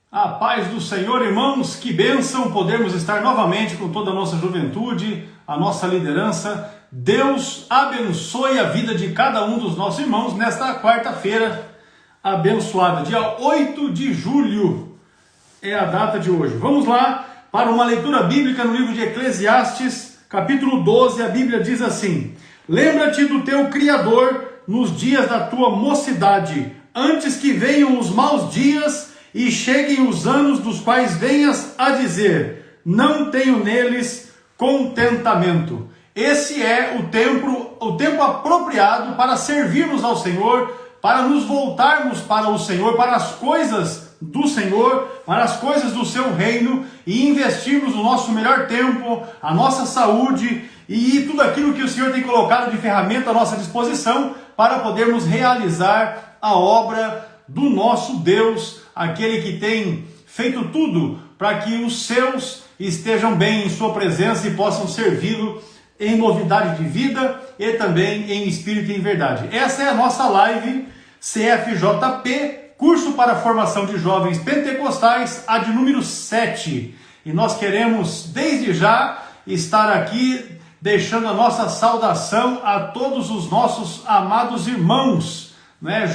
A paz do Senhor, irmãos, que bênção podermos estar novamente com toda a nossa juventude, a nossa liderança. Deus abençoe a vida de cada um dos nossos irmãos nesta quarta-feira abençoada, dia 8 de julho é a data de hoje. Vamos lá para uma leitura bíblica no livro de Eclesiastes, capítulo 12, a Bíblia diz assim: lembra-te do teu Criador nos dias da tua mocidade, antes que venham os maus dias e cheguem os anos dos quais venhas a dizer, não tenho neles contentamento. Esse é o tempo apropriado para servirmos ao Senhor, para nos voltarmos para o Senhor, para as coisas do Senhor, para as coisas do seu reino, e investirmos o nosso melhor tempo, a nossa saúde e tudo aquilo que o Senhor tem colocado de ferramenta à nossa disposição para podermos realizar a obra do nosso Deus, aquele que tem feito tudo para que os seus estejam bem em sua presença e possam servi-lo em novidade de vida e também em espírito e em verdade. Essa é a nossa live CFJP, Curso para a Formação de Jovens Pentecostais, a de número 7. E nós queremos, desde já, estar aqui deixando a nossa saudação a todos os nossos amados irmãos, né?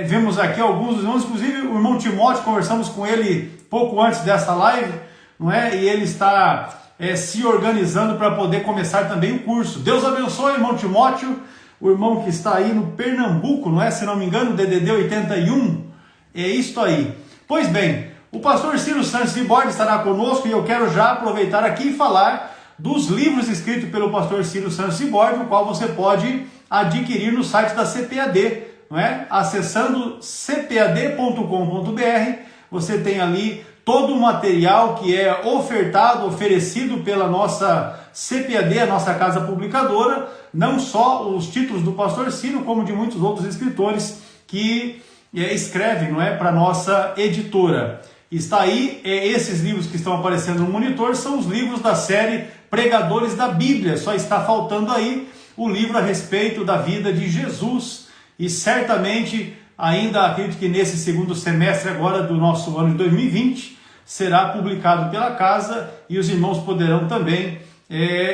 Vemos aqui alguns irmãos, inclusive o irmão Timóteo, conversamos com ele pouco antes desta live, não é? E ele está se organizando para poder começar também o curso. Deus abençoe, irmão Timóteo, o irmão que está aí no Pernambuco, não é? Se não me engano, DDD 81, é isto aí. Pois bem, o pastor Ciro Santos de Borges estará conosco e eu quero já aproveitar aqui e falar dos livros escritos pelo pastor Ciro Santos de Borges, o qual você pode adquirir no site da CPAD. Não é? Acessando cpad.com.br, você tem ali todo o material que é oferecido pela nossa CPAD, a nossa casa publicadora, não só os títulos do pastor Ciro, como de muitos outros escritores que escrevem, não é, para a nossa editora. Está aí, esses livros que estão aparecendo no monitor são os livros da série Pregadores da Bíblia, só está faltando aí o livro a respeito da vida de Jesus. E certamente, ainda acredito que nesse segundo semestre agora do nosso ano de 2020, será publicado pela casa e os irmãos poderão também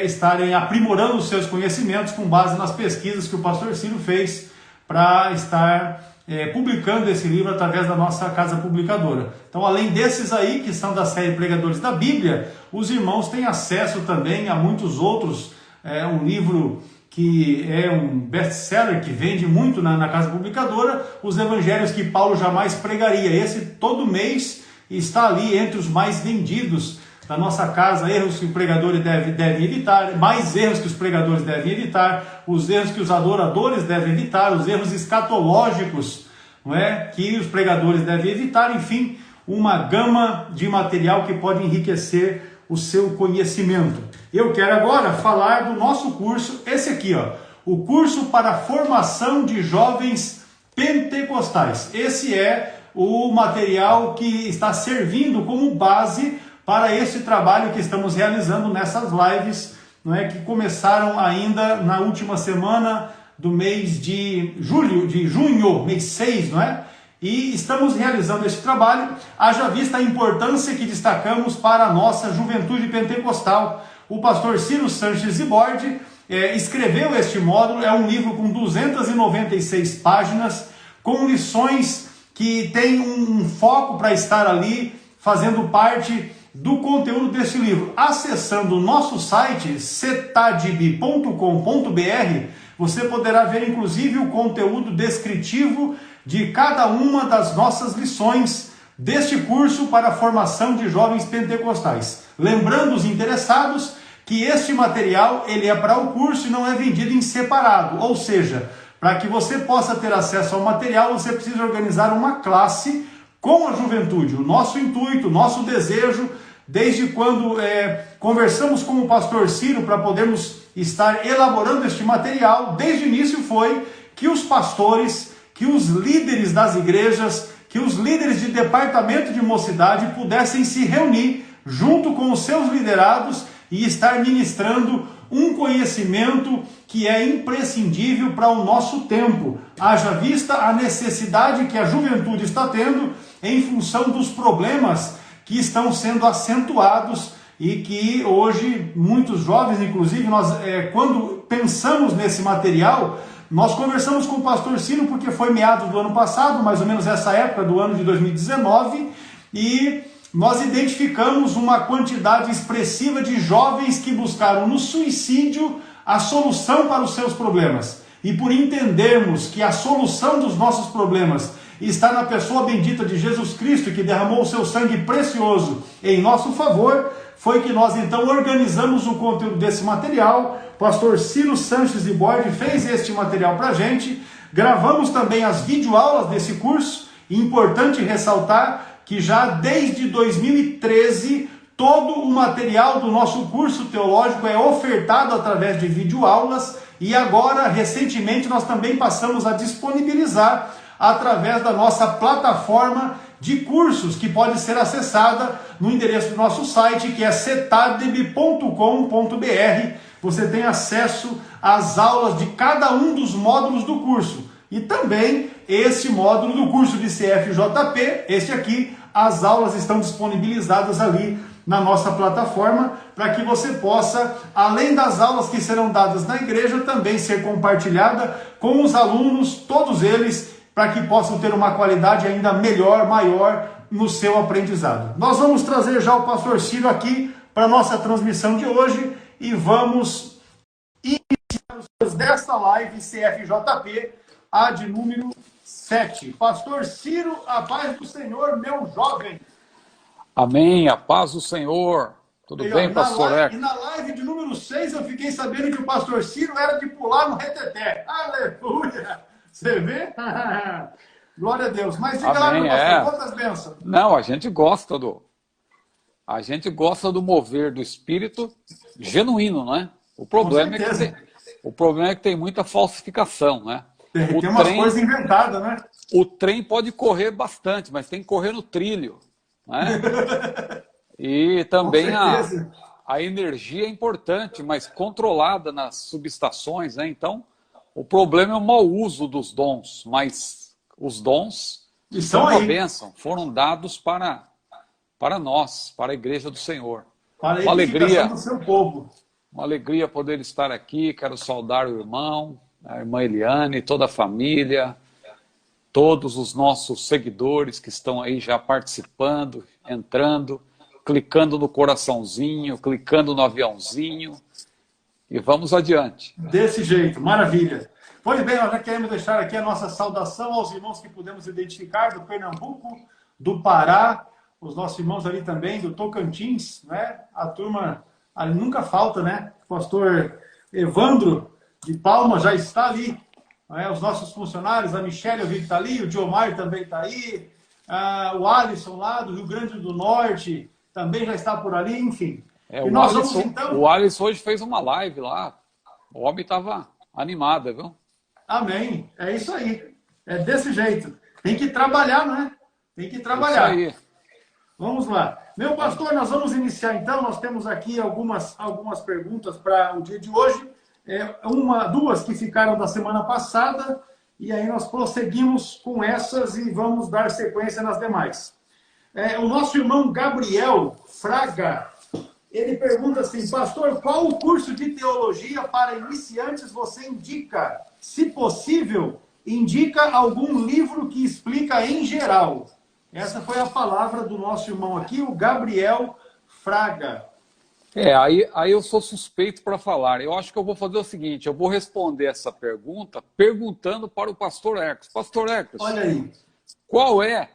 estarem aprimorando os seus conhecimentos com base nas pesquisas que o pastor Ciro fez para estar publicando esse livro através da nossa casa publicadora. Então, além desses aí, que são da série Pregadores da Bíblia, os irmãos têm acesso também a muitos outros, um livro que é um best-seller, que vende muito na casa publicadora, Os Evangelhos que Paulo Jamais Pregaria. Esse todo mês está ali entre os mais vendidos da nossa casa, erros que os pregadores devem evitar, mais erros que os pregadores devem evitar, os erros que os adoradores devem evitar, os erros escatológicos, não é, que os pregadores devem evitar, enfim, uma gama de material que pode enriquecer o seu conhecimento. Eu quero agora falar do nosso curso, esse aqui, ó, o curso para a formação de jovens pentecostais. Esse é o material que está servindo como base para esse trabalho que estamos realizando nessas lives, não é, que começaram ainda na última semana do mês de junho, mês 6, não é? E estamos realizando esse trabalho, haja vista a importância que destacamos para a nossa juventude pentecostal. O pastor Ciro Sanches de Borges escreveu este módulo, é um livro com 296 páginas, com lições que tem um foco para estar ali, fazendo parte do conteúdo deste livro. Acessando o nosso site, cetadib.com.br, você poderá ver inclusive o conteúdo descritivo de cada uma das nossas lições deste curso para a formação de jovens pentecostais. Lembrando os interessados que este material ele é para o curso e não é vendido em separado, ou seja, para que você possa ter acesso ao material, você precisa organizar uma classe com a juventude. O nosso intuito, o nosso desejo, desde quando conversamos com o pastor Ciro para podermos estar elaborando este material, desde o início foi que os pastores, que os líderes das igrejas, que os líderes de departamento de mocidade pudessem se reunir junto com os seus liderados e estar ministrando um conhecimento que é imprescindível para o nosso tempo. Haja vista a necessidade que a juventude está tendo em função dos problemas que estão sendo acentuados e que hoje muitos jovens, inclusive, quando pensamos nesse material, nós conversamos com o pastor Ciro, porque foi meados do ano passado, mais ou menos essa época do ano de 2019, e nós identificamos uma quantidade expressiva de jovens que buscaram no suicídio a solução para os seus problemas. E por entendermos que a solução dos nossos problemas está na pessoa bendita de Jesus Cristo, que derramou o seu sangue precioso em nosso favor, foi que nós então organizamos o conteúdo desse material. O pastor Ciro Sanches de Borde fez este material para a gente. Gravamos também as videoaulas desse curso. Importante ressaltar que já desde 2013, todo o material do nosso curso teológico é ofertado através de videoaulas. E agora, recentemente, nós também passamos a disponibilizar através da nossa plataforma de cursos, que pode ser acessada no endereço do nosso site, que é cetadeb.com.br. Você tem acesso às aulas de cada um dos módulos do curso. E também esse módulo do curso de CFJP, este aqui, as aulas estão disponibilizadas ali na nossa plataforma, para que você possa, além das aulas que serão dadas na igreja, também ser compartilhada com os alunos, todos eles, para que possam ter uma qualidade ainda melhor, maior no seu aprendizado. Nós vamos trazer já o pastor Ciro aqui para a nossa transmissão de hoje e vamos iniciar os desta live CFJP, a de número 7. Pastor Ciro, a paz do Senhor, meu jovem. Amém, a paz do Senhor. Tudo bem, pastor Eco? E na live de número 6 eu fiquei sabendo que o pastor Ciro era de pular no reteté. Aleluia! Você vê? Glória a Deus. Mas diga lá, meu pastor, quantas bênçãos? Não, a gente gosta do mover do Espírito genuíno, né? O problema é que tem muita falsificação, né? Tem umas coisas inventadas, né? O trem pode correr bastante, mas tem que correr no trilho, né? E também a energia é importante, mas controlada nas subestações, né? Então, o problema é o mau uso dos dons, mas os dons são uma bênção, foram dados para nós, para a igreja do Senhor. Para a edificação do seu povo. Uma alegria poder estar aqui, quero saudar o irmão, a irmã Eliane, toda a família, todos os nossos seguidores que estão aí já participando, entrando, clicando no coraçãozinho, clicando no aviãozinho. E vamos adiante. Desse jeito, maravilha. Pois bem, nós já queremos deixar aqui a nossa saudação aos irmãos que pudemos identificar do Pernambuco, do Pará, os nossos irmãos ali também do Tocantins, né? A turma ali nunca falta, né? O pastor Evandro de Palma já está ali, né? Os nossos funcionários, a Michelle eu vi que está ali, o Diomar também está aí, o Alisson lá do Rio Grande do Norte também já está por ali, enfim. E nós vamos, então... O Alisson hoje fez uma live lá. O homem estava animado, viu? Amém. É isso aí. É desse jeito. Tem que trabalhar, né? Tem que trabalhar. É isso aí. Vamos lá. Meu pastor, nós vamos iniciar então. Nós temos aqui algumas perguntas para o dia de hoje. Duas que ficaram da semana passada. E aí nós prosseguimos com essas e vamos dar sequência nas demais. O nosso irmão Gabriel Fraga, ele pergunta assim: pastor, qual o curso de teologia para iniciantes você indica? Se possível, indica algum livro que explica em geral. Essa foi a palavra do nosso irmão aqui, o Gabriel Fraga. Aí eu sou suspeito para falar. Eu acho que eu vou fazer o seguinte, eu vou responder essa pergunta perguntando para o pastor Ecos. Pastor Ecos, olha aí. Qual é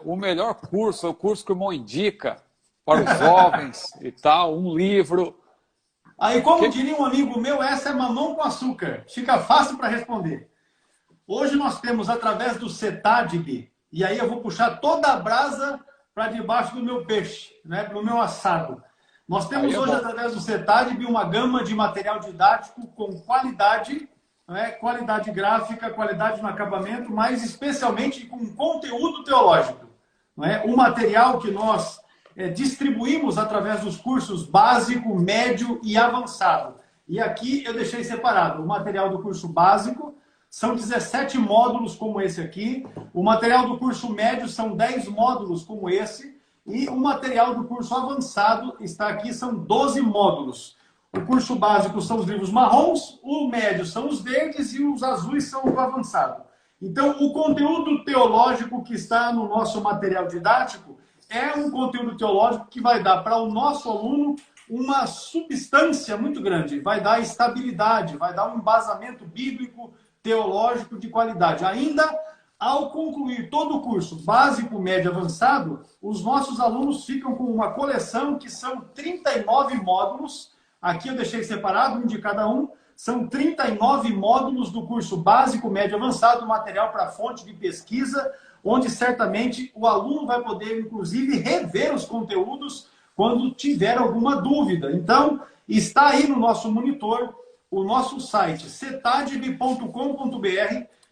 o melhor curso, o curso que o irmão indica para os jovens e tal, um livro? Aí, como diria um amigo meu, essa é mamão com açúcar. Fica fácil para responder. Hoje nós temos, através do CETADB, e aí eu vou puxar toda a brasa para debaixo do meu peixe, né, para o meu assado. Nós temos hoje, através do CETADB, uma gama de material didático com qualidade, né, qualidade gráfica, qualidade no acabamento, mas especialmente com conteúdo teológico. Né? O material que nós distribuímos através dos cursos básico, médio e avançado. E aqui eu deixei separado o material do curso básico, são 17 módulos como esse aqui. O material do curso médio são 10 módulos como esse. E o material do curso avançado está aqui, são 12 módulos. O curso básico são os livros marrons, o médio são os verdes e os azuis são o avançado. Então, o conteúdo teológico que está no nosso material didático é um conteúdo teológico que vai dar para o nosso aluno uma substância muito grande, vai dar estabilidade, vai dar um embasamento bíblico, teológico de qualidade. Ainda, ao concluir todo o curso básico, médio e avançado, os nossos alunos ficam com uma coleção que são 39 módulos. Aqui eu deixei separado, um de cada um. São 39 módulos do curso básico, médio e avançado, material para fonte de pesquisa, onde certamente o aluno vai poder, inclusive, rever os conteúdos quando tiver alguma dúvida. Então, está aí no nosso monitor o nosso site, cetadb.com.br,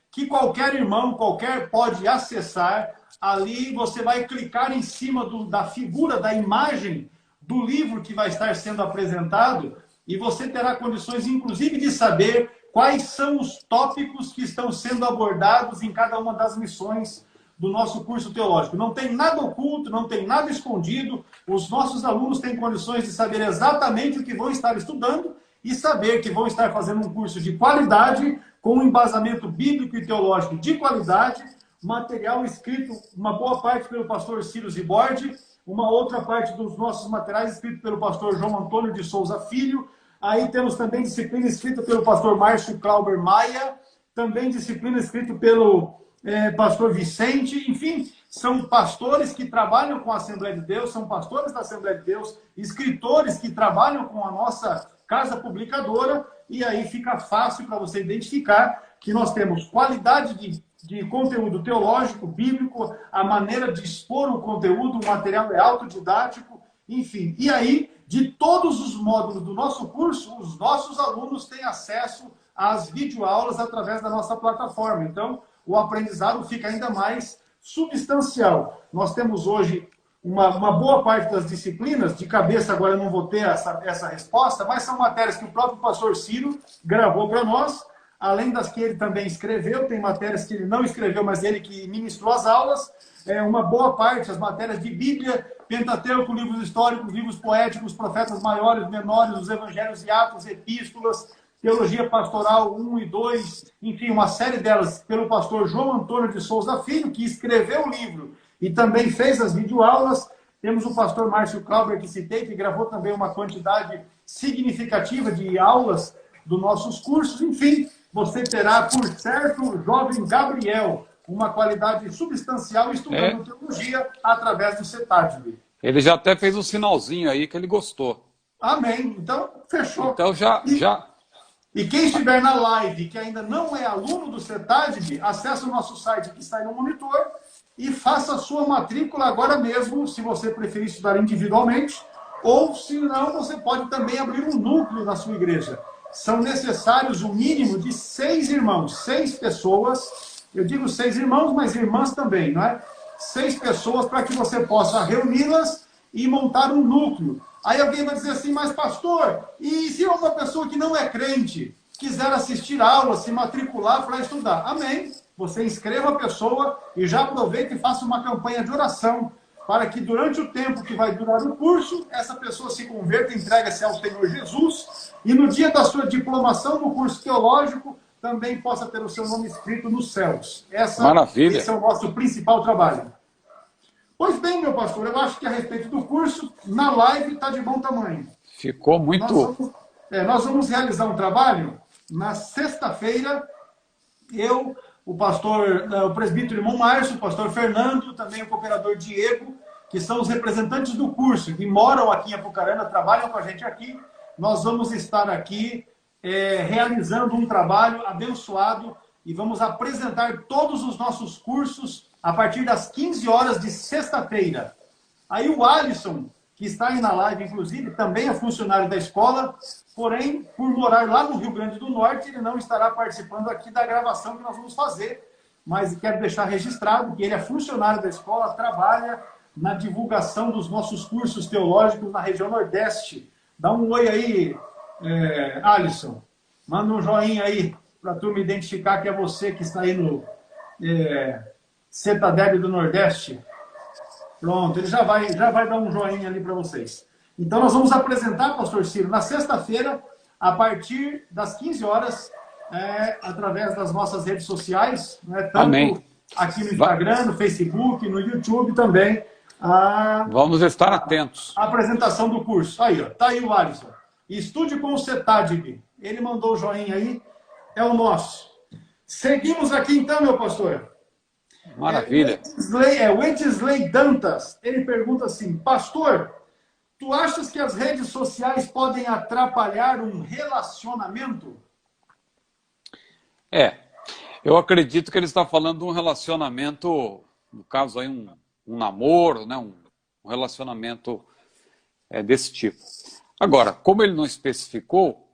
que qualquer irmão, qualquer pode acessar. Ali você vai clicar em cima da figura, da imagem do livro que vai estar sendo apresentado e você terá condições, inclusive, de saber quais são os tópicos que estão sendo abordados em cada uma das missões do nosso curso teológico. Não tem nada oculto, não tem nada escondido. Os nossos alunos têm condições de saber exatamente o que vão estar estudando e saber que vão estar fazendo um curso de qualidade, com um embasamento bíblico e teológico de qualidade, material escrito, uma boa parte pelo pastor Ciro Zibordi, uma outra parte dos nossos materiais escrito pelo pastor João Antônio de Souza Filho. Aí temos também disciplina escrita pelo pastor Márcio Clauber Maia, também disciplina escrita pelo pastor Vicente. Enfim, são pastores que trabalham com a Assembleia de Deus, são pastores da Assembleia de Deus, escritores que trabalham com a nossa casa publicadora, e aí fica fácil para você identificar que nós temos qualidade de conteúdo teológico, bíblico, a maneira de expor o conteúdo, o material é autodidático, enfim. E aí, de todos os módulos do nosso curso, os nossos alunos têm acesso às videoaulas através da nossa plataforma. Então, o aprendizado fica ainda mais substancial. Nós temos hoje uma boa parte das disciplinas, de cabeça agora eu não vou ter essa resposta, mas são matérias que o próprio pastor Ciro gravou para nós, além das que ele também escreveu. Tem matérias que ele não escreveu, mas ele que ministrou as aulas. Uma boa parte, as matérias de Bíblia, Pentateuco, livros históricos, livros poéticos, profetas maiores, menores, os evangelhos e atos, epístolas, teologia pastoral 1 e 2, enfim, uma série delas pelo pastor João Antônio de Souza Filho, que escreveu o livro e também fez as videoaulas. Temos o pastor Márcio Clauber, que citei, que gravou também uma quantidade significativa de aulas dos nossos cursos. Enfim, você terá, por certo, o jovem Gabriel, uma qualidade substancial estudando teologia através do CETADB. Ele já até fez um sinalzinho aí que ele gostou. Amém. Então, fechou. Então, E quem estiver na live, que ainda não é aluno do CETADB, acesse o nosso site que está aí no monitor e faça a sua matrícula agora mesmo, se você preferir estudar individualmente, ou se não, você pode também abrir um núcleo na sua igreja. São necessários o mínimo de 6 irmãos, 6 pessoas. Eu digo 6 irmãos, mas irmãs também, não é? 6 pessoas para que você possa reuni-las e montar um núcleo. Aí alguém vai dizer assim, mas pastor, e se uma pessoa que não é crente quiser assistir aula, se matricular para estudar? Amém. Você inscreva a pessoa e já aproveita e faça uma campanha de oração para que durante o tempo que vai durar o curso, essa pessoa se converta, entregue-se ao Senhor Jesus e no dia da sua diplomação no curso teológico também possa ter o seu nome escrito nos céus. Maravilha. Esse é o nosso principal trabalho. Pois bem, meu pastor, eu acho que a respeito do curso, na live está de bom tamanho. Ficou muito... Nós vamos realizar um trabalho na sexta-feira. Eu, o presbítero irmão Márcio, o pastor Fernando, também o cooperador Diego, que são os representantes do curso, que moram aqui em Apucarana, trabalham com a gente aqui. Nós vamos estar aqui realizando um trabalho abençoado e vamos apresentar todos os nossos cursos a partir das 15 horas de sexta-feira. Aí o Alisson, que está aí na live, inclusive, também é funcionário da escola, porém, por morar lá no Rio Grande do Norte, ele não estará participando aqui da gravação que nós vamos fazer, mas quero deixar registrado que ele é funcionário da escola, trabalha na divulgação dos nossos cursos teológicos na região Nordeste. Dá um oi aí, Alisson. Manda um joinha aí. a turma identificar que é você que está aí no Cetadeb do Nordeste. Pronto, ele já vai dar um joinha ali para vocês. Então nós vamos apresentar, pastor Ciro, na sexta-feira, a partir das 15 horas, através das nossas redes sociais, né, tanto Amém. aqui no Instagram, no Facebook, no YouTube também. Vamos estar atentos. A apresentação do curso. Aí, ó, tá aí o Alisson. Estude com o Cetadeb. Ele mandou o joinha aí. É o nosso. Seguimos aqui então, meu pastor. Maravilha. Wencesley Dantas. Ele pergunta assim, pastor, tu achas que as redes sociais podem atrapalhar um relacionamento? Eu acredito que ele está falando de um relacionamento, no caso aí um namoro, né? um relacionamento desse tipo. Agora, como ele não especificou,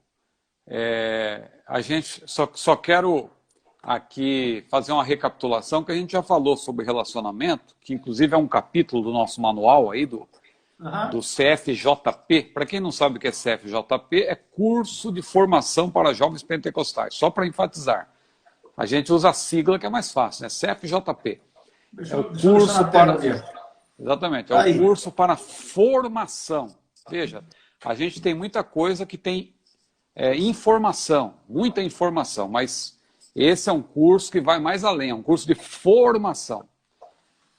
a gente só quero aqui fazer uma recapitulação, que a gente já falou sobre relacionamento, que inclusive é um capítulo do nosso manual aí, do CFJP. Para quem não sabe o que é CFJP, é Curso de Formação para Jovens Pentecostais, só para enfatizar. A gente usa a sigla que é mais fácil, né? CFJP. É o curso para... Exatamente, é o curso para formação. Veja, a gente tem muita coisa que tem informação, muita informação, mas esse é um curso que vai mais além, é um curso de formação.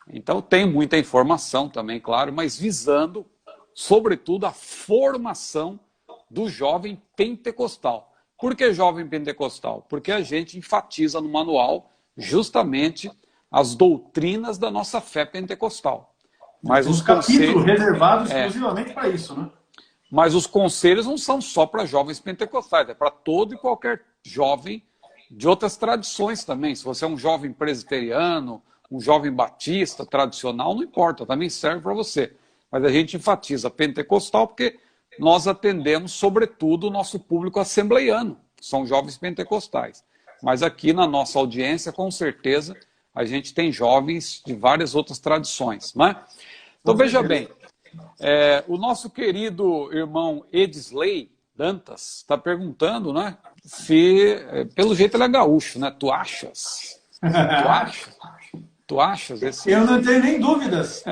Então tem muita informação também, claro, mas visando, sobretudo, a formação do jovem pentecostal. Por que jovem pentecostal? Porque a gente enfatiza no manual justamente as doutrinas da nossa fé pentecostal. Mas os capítulos reservados exclusivamente para isso, né? Mas os conselhos não são só para jovens pentecostais, é para todo e qualquer jovem de outras tradições também. Se você é um jovem presbiteriano, um jovem batista, tradicional, não importa, também serve para você. Mas a gente enfatiza pentecostal porque nós atendemos, sobretudo, o nosso público assembleiano, que são jovens pentecostais. Mas aqui na nossa audiência, com certeza, a gente tem jovens de várias outras tradições, não é? Então, veja bem, o nosso querido irmão Edisley Dantas está perguntando, né, se, pelo jeito, ele é gaúcho, né? Tu achas? Tu achas? Tu achas? Eu não tenho nem dúvidas.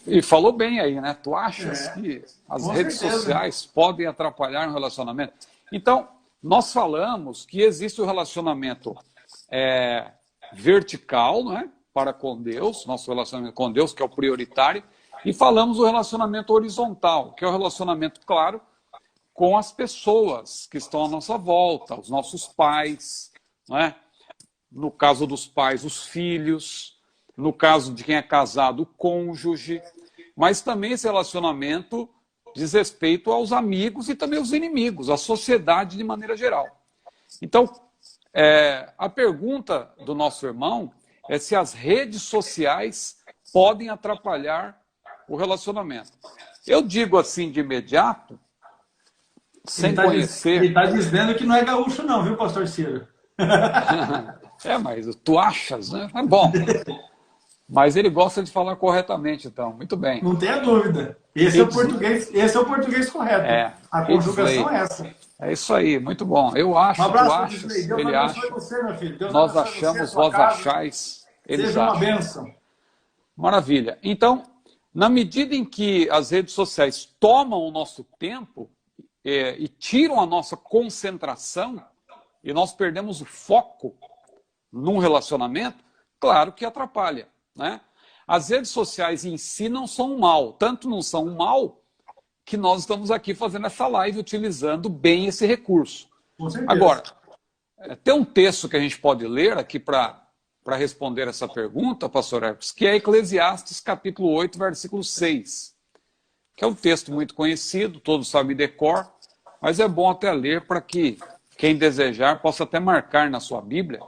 E falou bem aí, né? Tu achas que as redes sociais podem atrapalhar um relacionamento? Então, nós falamos que existe o relacionamento vertical, né? Para com Deus, nosso relacionamento com Deus, que é o prioritário, e falamos do relacionamento horizontal, que é o relacionamento, claro, com as pessoas que estão à nossa volta, os nossos pais, não é? No caso dos pais, os filhos, no caso de quem é casado, o cônjuge, mas também esse relacionamento diz respeito aos amigos e também aos inimigos, à sociedade de maneira geral. Então, a pergunta do nosso irmão é se as redes sociais podem atrapalhar o relacionamento. Eu digo assim de imediato, sem conhecer... Ele está dizendo que não é gaúcho não, viu, pastor Ciro? Mas tu achas, né? É bom. Mas ele gosta de falar corretamente, então. Muito bem. Não tenha dúvida. Esse é o português correto. A conjugação é essa. É isso aí, muito bom. Eu acho, um abraço, tu achas, Deus ele acha. Você, meu filho. Deus nós achamos, você, vós casa. achais, eles Seja acham. uma bênção. Maravilha. Então, na medida em que as redes sociais tomam o nosso tempo e tiram a nossa concentração, e nós perdemos o foco num relacionamento, claro que atrapalha, né? As redes sociais em si não são um mal, tanto não são um mal que nós estamos aqui fazendo essa live utilizando bem esse recurso. Com certeza. Agora, tem um texto que a gente pode ler aqui para responder essa pergunta, pastor Herpes, que é Eclesiastes capítulo 8, versículo 6, que é um texto muito conhecido, todos sabem de cor, mas é bom até ler para que quem desejar possa até marcar na sua Bíblia.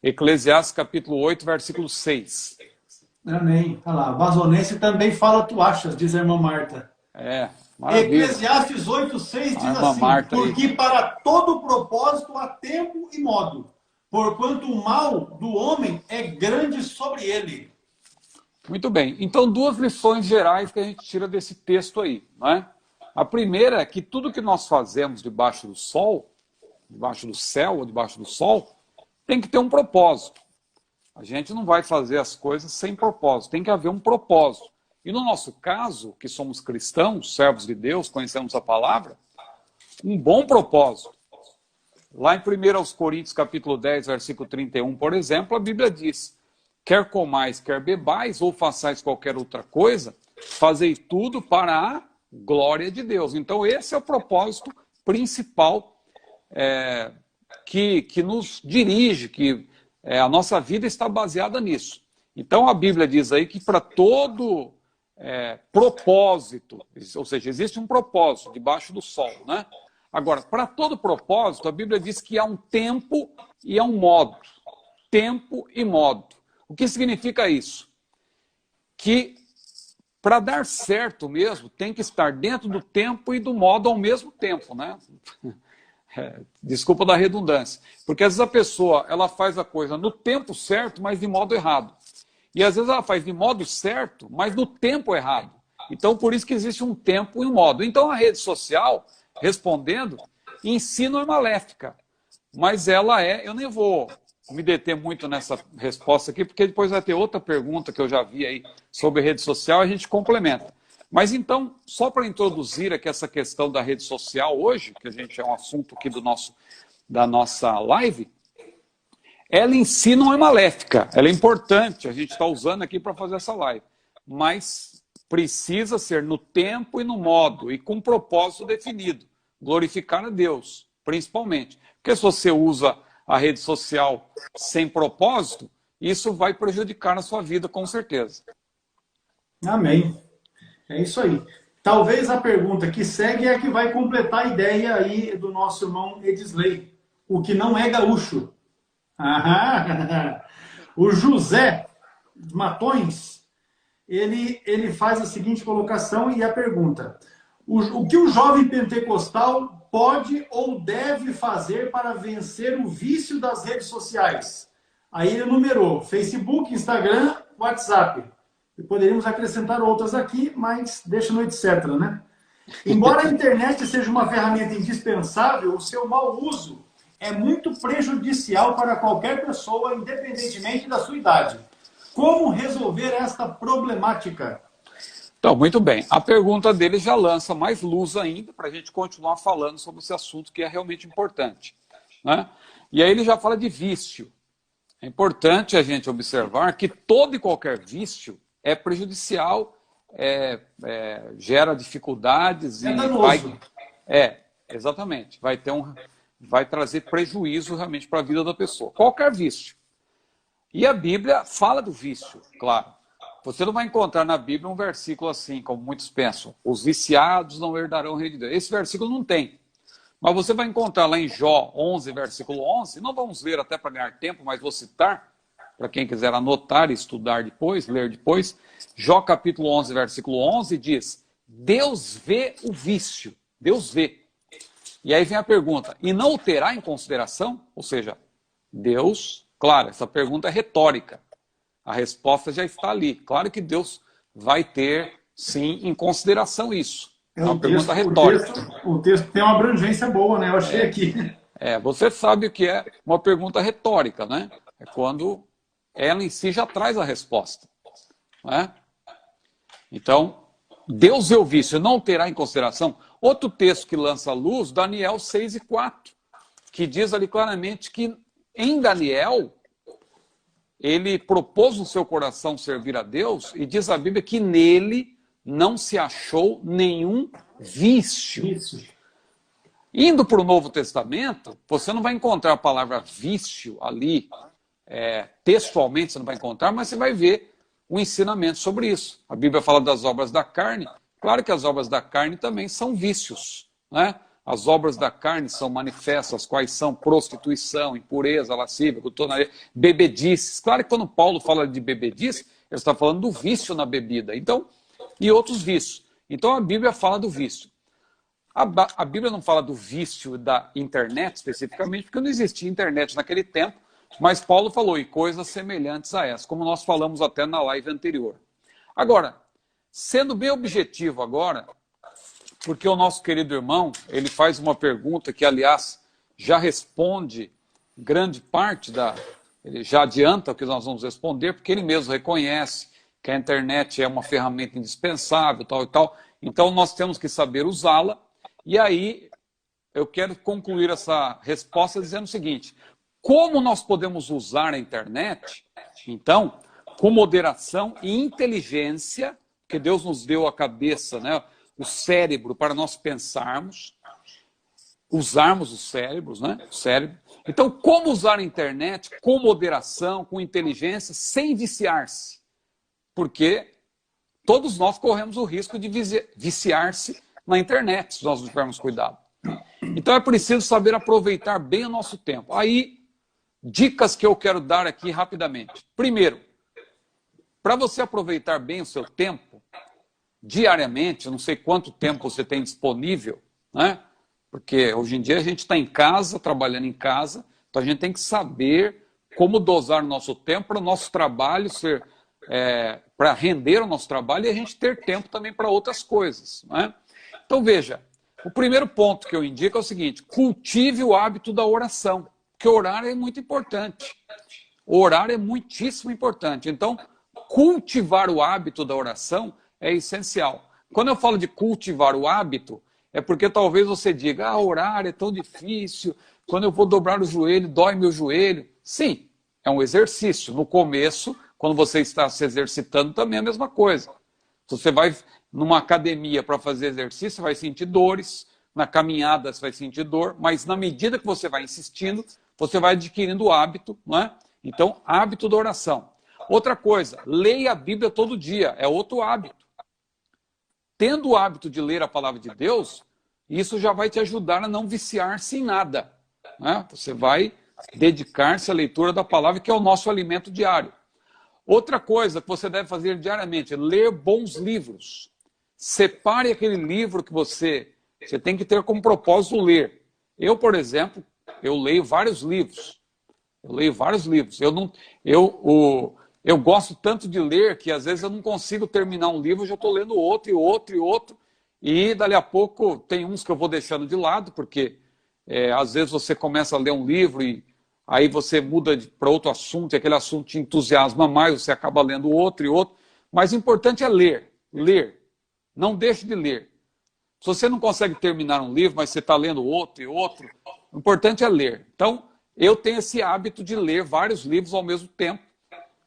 Eclesiastes capítulo 8, versículo 6. Amém. Olha lá, Vazonense também fala tu achas, diz a irmã Marta. Maravilha. Eclesiastes 8, 6 diz assim, Marta, porque para todo propósito há tempo e modo, porquanto o mal do homem é grande sobre ele. Muito bem. Então, duas lições gerais que a gente tira desse texto aí, não é? A primeira é que tudo que nós fazemos debaixo do sol debaixo do céu ou debaixo do sol, tem que ter um propósito. A gente não vai fazer as coisas sem propósito, tem que haver um propósito. E no nosso caso, que somos cristãos, servos de Deus, conhecemos a palavra, um bom propósito. Lá em 1 Coríntios capítulo 10, versículo 31, por exemplo, a Bíblia diz: quer comais, quer bebais, ou façais qualquer outra coisa, fazei tudo para a glória de Deus. Então esse é o propósito principal que nos dirige, que a nossa vida está baseada nisso. Então a Bíblia diz aí que para todo propósito, ou seja, existe um propósito debaixo do sol, né? Agora, para todo propósito, a Bíblia diz que há um tempo e há um modo. Tempo e modo. O que significa isso? Que para dar certo mesmo, tem que estar dentro do tempo e do modo ao mesmo tempo, né? Desculpa da redundância. Porque às vezes a pessoa ela faz a coisa no tempo certo, mas de modo errado. E às vezes ela faz de modo certo, mas no tempo errado. Então, por isso que existe um tempo e um modo. Então, a rede social, respondendo, em si não é maléfica. Mas ela eu nem vou me deter muito nessa resposta aqui, porque depois vai ter outra pergunta que eu já vi aí sobre rede social e a gente complementa. Mas então, só para introduzir aqui essa questão da rede social hoje, que a gente é um assunto aqui da nossa live, ela em si não é maléfica, ela é importante, a gente está usando aqui para fazer essa live, mas precisa ser no tempo e no modo, e com um propósito definido, glorificar a Deus, principalmente. Porque se você usa a rede social sem propósito, isso vai prejudicar a sua vida, com certeza. Amém. É isso aí. Talvez a pergunta que segue é a que vai completar a ideia aí do nosso irmão Edisley. O que não é gaúcho. O José Matões, ele faz a seguinte colocação e a pergunta: o que o jovem pentecostal pode ou deve fazer para vencer o vício das redes sociais? Aí ele numerou Facebook, Instagram, WhatsApp. E poderíamos acrescentar outras aqui, mas deixa no etc, né? Embora a internet seja uma ferramenta indispensável, o seu mau uso é muito prejudicial para qualquer pessoa, independentemente da sua idade. Como resolver esta problemática? Então, muito bem. A pergunta dele já lança mais luz ainda para a gente continuar falando sobre esse assunto que é realmente importante, né? E aí ele já fala de vício. É importante a gente observar que todo e qualquer vício é prejudicial, gera dificuldades e danoso. exatamente, vai trazer prejuízo realmente para a vida da pessoa. Qualquer vício. E a Bíblia fala do vício, claro. Você não vai encontrar na Bíblia um versículo assim, como muitos pensam: os viciados não herdarão o reino de Deus. Esse versículo não tem. Mas você vai encontrar lá em Jó 11, versículo 11, não vamos ler até para ganhar tempo, mas vou citar, para quem quiser anotar e estudar depois, ler depois. Jó capítulo 11, versículo 11 diz: Deus vê o vício, Deus vê. E aí vem a pergunta: e não o terá em consideração? Ou seja, Deus, claro, essa pergunta é retórica. A resposta já está ali. Claro que Deus vai ter, sim, em consideração isso. É uma pergunta retórica. O texto tem uma abrangência boa, né? Eu achei aqui. Você sabe o que é uma pergunta retórica, né? É quando ela em si já traz a resposta. Né? Então, Deus vê o vício, não terá em consideração. Outro texto que lança a luz, Daniel 6 e 4, que diz ali claramente que em Daniel, ele propôs no seu coração servir a Deus, e diz a Bíblia que nele não se achou nenhum vício. Indo para o Novo Testamento, você não vai encontrar a palavra vício ali, textualmente você não vai encontrar, mas você vai ver o ensinamento sobre isso. A Bíblia fala das obras da carne. Claro que as obras da carne também são vícios, né? As obras da carne são manifestas, quais são prostituição, impureza, lascívia, glutonaria, bebedices. Claro que quando Paulo fala de bebedice, ele está falando do vício na bebida. Então, e outros vícios. Então a Bíblia fala do vício. A Bíblia não fala do vício da internet especificamente, porque não existia internet naquele tempo, mas Paulo falou, e coisas semelhantes a essa, como nós falamos até na live anterior. Agora, sendo bem objetivo agora, porque o nosso querido irmão, ele faz uma pergunta que, aliás, já responde grande parte ele já adianta o que nós vamos responder, porque ele mesmo reconhece que a internet é uma ferramenta indispensável, tal e tal. Então, nós temos que saber usá-la. E aí, eu quero concluir essa resposta dizendo o seguinte: como nós podemos usar a internet, então, com moderação e inteligência, porque Deus nos deu a cabeça, né, o cérebro para nós pensarmos, usarmos os cérebros, né, o cérebro. Então, como usar a internet com moderação, com inteligência, sem viciar-se? Porque todos nós corremos o risco de viciar-se na internet, se nós não tivermos cuidado. Então, é preciso saber aproveitar bem o nosso tempo. Aí, dicas que eu quero dar aqui rapidamente. Primeiro, para você aproveitar bem o seu tempo, diariamente, eu não sei quanto tempo você tem disponível, né? Porque hoje em dia a gente está em casa, trabalhando em casa, então a gente tem que saber como dosar o nosso tempo para o nosso trabalho ser, para render o nosso trabalho e a gente ter tempo também para outras coisas, né? Então veja, o primeiro ponto que eu indico é o seguinte: cultive o hábito da oração, porque orar é muito importante. Orar é muitíssimo importante. Então, cultivar o hábito da oração é essencial. Quando eu falo de cultivar o hábito, é porque talvez você diga, orar é tão difícil, quando eu vou dobrar o joelho, dói meu joelho. Sim, é um exercício. No começo, quando você está se exercitando, também é a mesma coisa. Se você vai numa academia para fazer exercício, você vai sentir dores, na caminhada você vai sentir dor, mas na medida que você vai insistindo, você vai adquirindo o hábito, não é? Então, hábito da oração. Outra coisa, leia a Bíblia todo dia, é outro hábito. Tendo o hábito de ler a palavra de Deus, isso já vai te ajudar a não viciar-se em nada, né? Você vai dedicar-se à leitura da palavra, que é o nosso alimento diário. Outra coisa que você deve fazer diariamente é ler bons livros. Separe aquele livro que você tem que ter como propósito ler. Eu, por exemplo, eu leio vários livros. Eu gosto tanto de ler que às vezes eu não consigo terminar um livro, eu já estou lendo outro e outro e outro. E dali a pouco tem uns que eu vou deixando de lado, porque às vezes você começa a ler um livro e aí você muda para outro assunto, e aquele assunto te entusiasma mais, você acaba lendo outro e outro. Mas o importante é ler. Ler. Não deixe de ler. Se você não consegue terminar um livro, mas você está lendo outro e outro, o importante é ler. Então, eu tenho esse hábito de ler vários livros ao mesmo tempo.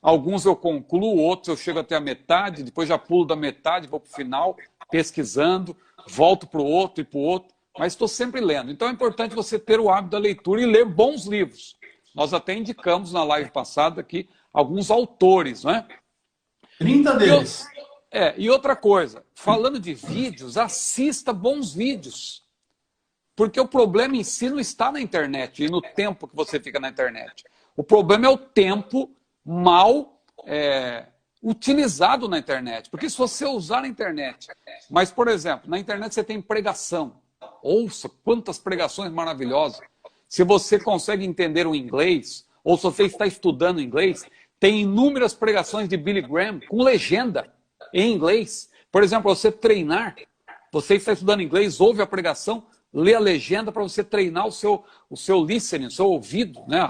Alguns eu concluo, outros eu chego até a metade, depois já pulo da metade, vou para o final, pesquisando, volto para o outro e para o outro, mas estou sempre lendo. Então é importante você ter o hábito da leitura e ler bons livros. Nós até indicamos na live passada aqui alguns autores, não é? 30 deles. E outra coisa, falando de vídeos, assista bons vídeos. Porque o problema em si não está na internet e no tempo que você fica na internet. O problema é o tempo mal utilizado na internet. Porque se você usar a internet, mas, por exemplo, na internet você tem pregação. Ouça quantas pregações maravilhosas. Se você consegue entender o inglês, ou se você está estudando inglês, tem inúmeras pregações de Billy Graham com legenda em inglês. Por exemplo, você treinar, você está estudando inglês, ouve a pregação, lê a legenda para você treinar o seu listening, o seu ouvido, né?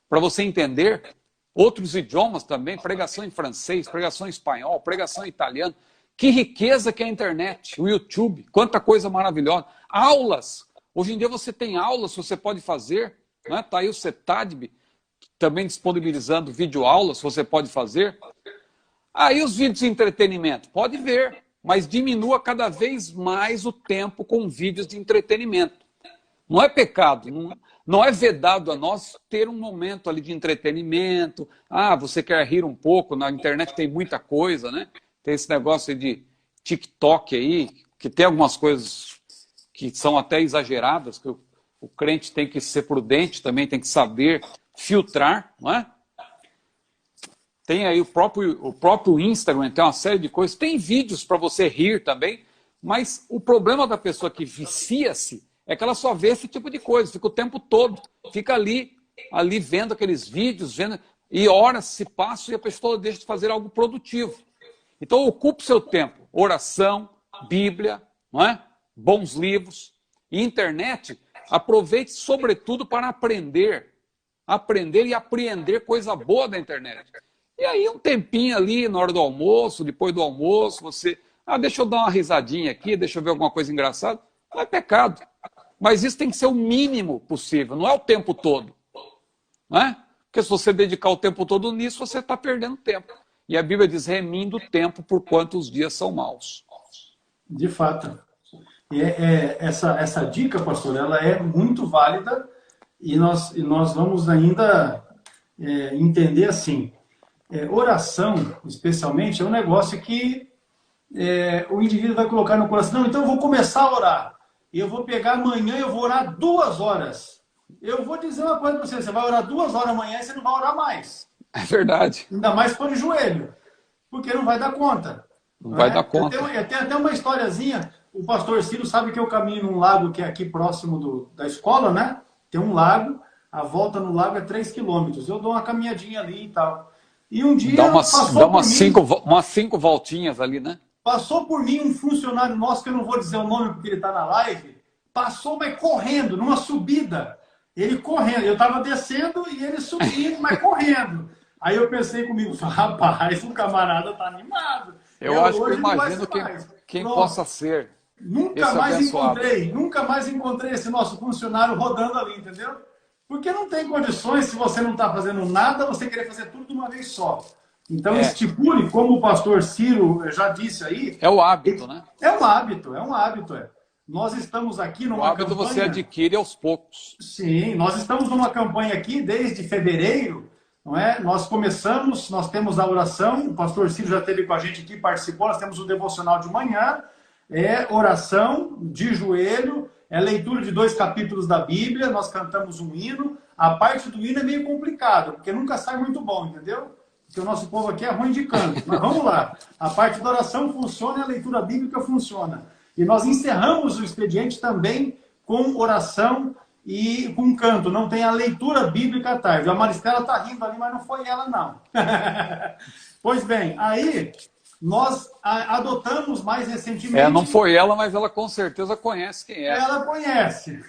Para você entender outros idiomas também, pregação em francês, pregação em espanhol, pregação em italiano. Que riqueza que é a internet, o YouTube, quanta coisa maravilhosa. Aulas, hoje em dia você tem aulas que você pode fazer, né? Tá aí o CETADB também disponibilizando videoaulas, você pode fazer. Aí os vídeos de entretenimento, pode ver, mas diminua cada vez mais o tempo com vídeos de entretenimento. Não é pecado, não é vedado a nós ter um momento ali de entretenimento. Você quer rir um pouco, na internet tem muita coisa, né? Tem esse negócio de TikTok aí, que tem algumas coisas que são até exageradas, que o crente tem que ser prudente, também tem que saber filtrar, não é? Tem aí o próprio Instagram, tem uma série de coisas. Tem vídeos para você rir também, mas o problema da pessoa que vicia-se é que ela só vê esse tipo de coisa, fica o tempo todo, fica ali vendo aqueles vídeos, e horas se passam e a pessoa deixa de fazer algo produtivo. Então ocupe seu tempo, oração, Bíblia, não é? Bons livros. E internet, Aproveite, sobretudo, para aprender. Aprender e apreender coisa boa da internet. E aí, um tempinho ali, na hora do almoço, depois do almoço, você... deixa eu dar uma risadinha aqui, deixa eu ver alguma coisa engraçada. Não é pecado. Mas isso tem que ser o mínimo possível, não é o tempo todo. Não é? Porque se você dedicar o tempo todo nisso, você está perdendo tempo. E a Bíblia diz, remindo o tempo por quanto os dias são maus. De fato. E essa dica, pastor, ela é muito válida e nós vamos ainda entender assim, oração, especialmente, é um negócio que o indivíduo vai colocar no coração, não, então eu vou começar a orar, eu vou pegar amanhã e eu vou orar 2 horas. Eu vou dizer uma coisa para você, você vai orar 2 horas amanhã e você não vai orar mais. É verdade. Ainda mais se for de joelho, porque não vai dar conta. Não vai dar conta. Eu tenho até uma historiazinha, o pastor Ciro sabe que eu caminho num lago que é aqui próximo da escola, né? Tem um lago, a volta no lago é 3 quilômetros. Eu dou uma caminhadinha ali e tal. E um dia dá umas 5 voltinhas ali, né? Passou por mim um funcionário nosso, que eu não vou dizer o nome porque ele está na live, passou, mas correndo, numa subida. Ele correndo, eu estava descendo e ele subindo, mas correndo. Aí eu pensei comigo, rapaz, o camarada tá animado. Eu acho que eu imagino quem possa ser. Nunca mais encontrei esse nosso funcionário rodando ali, entendeu? Porque não tem condições, se você não está fazendo nada, você querer fazer tudo de uma vez só. Então estipule, como o pastor Ciro já disse aí... É o hábito, né? É um hábito. Nós estamos aqui numa campanha... O hábito você adquire aos poucos. Sim, nós estamos numa campanha aqui desde fevereiro, não é? Nós começamos, nós temos a oração, o pastor Ciro já esteve com a gente aqui, participou, nós temos o devocional de manhã, oração de joelho, leitura de 2 capítulos da Bíblia, nós cantamos um hino. A parte do hino é meio complicado, porque nunca sai muito bom, entendeu? Porque o nosso povo aqui é ruim de canto. Mas vamos lá. A parte da oração funciona e a leitura bíblica funciona. E nós encerramos o expediente também com oração e com canto. Não tem a leitura bíblica à tarde. A Maristela está rindo ali, mas não foi ela, não. Pois bem, aí nós adotamos mais recentemente... não foi ela, mas ela com certeza conhece quem é. Ela conhece.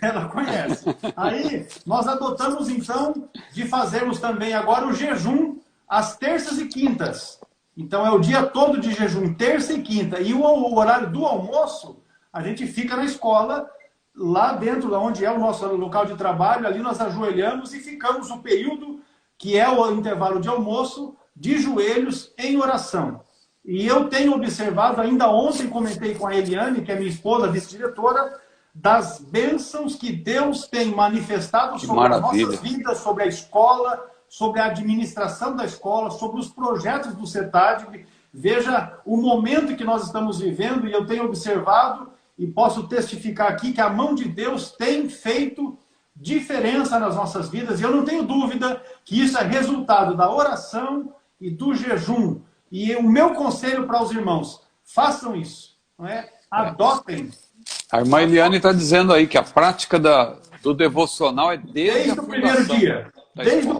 Aí nós adotamos, então, de fazermos também agora o jejum às terças e quintas. Então é o dia todo de jejum, terça e quinta. E o horário do almoço, a gente fica na escola, lá dentro, onde é o nosso local de trabalho, ali nós ajoelhamos e ficamos o período, que é o intervalo de almoço, de joelhos em oração. E eu tenho observado, ainda ontem comentei com a Eliane, que é minha esposa, vice-diretora, das bênçãos que Deus tem manifestado sobre as nossas vidas, sobre a escola, sobre a administração da escola, sobre os projetos do CETAD. Veja o momento que nós estamos vivendo, e eu tenho observado e posso testificar aqui que a mão de Deus tem feito diferença nas nossas vidas, e eu não tenho dúvida que isso é resultado da oração e do jejum. E o meu conselho para os irmãos, façam isso, não é? Adotem. A irmã Eliane está dizendo aí que a prática do devocional é desde o primeiro dia. Desde o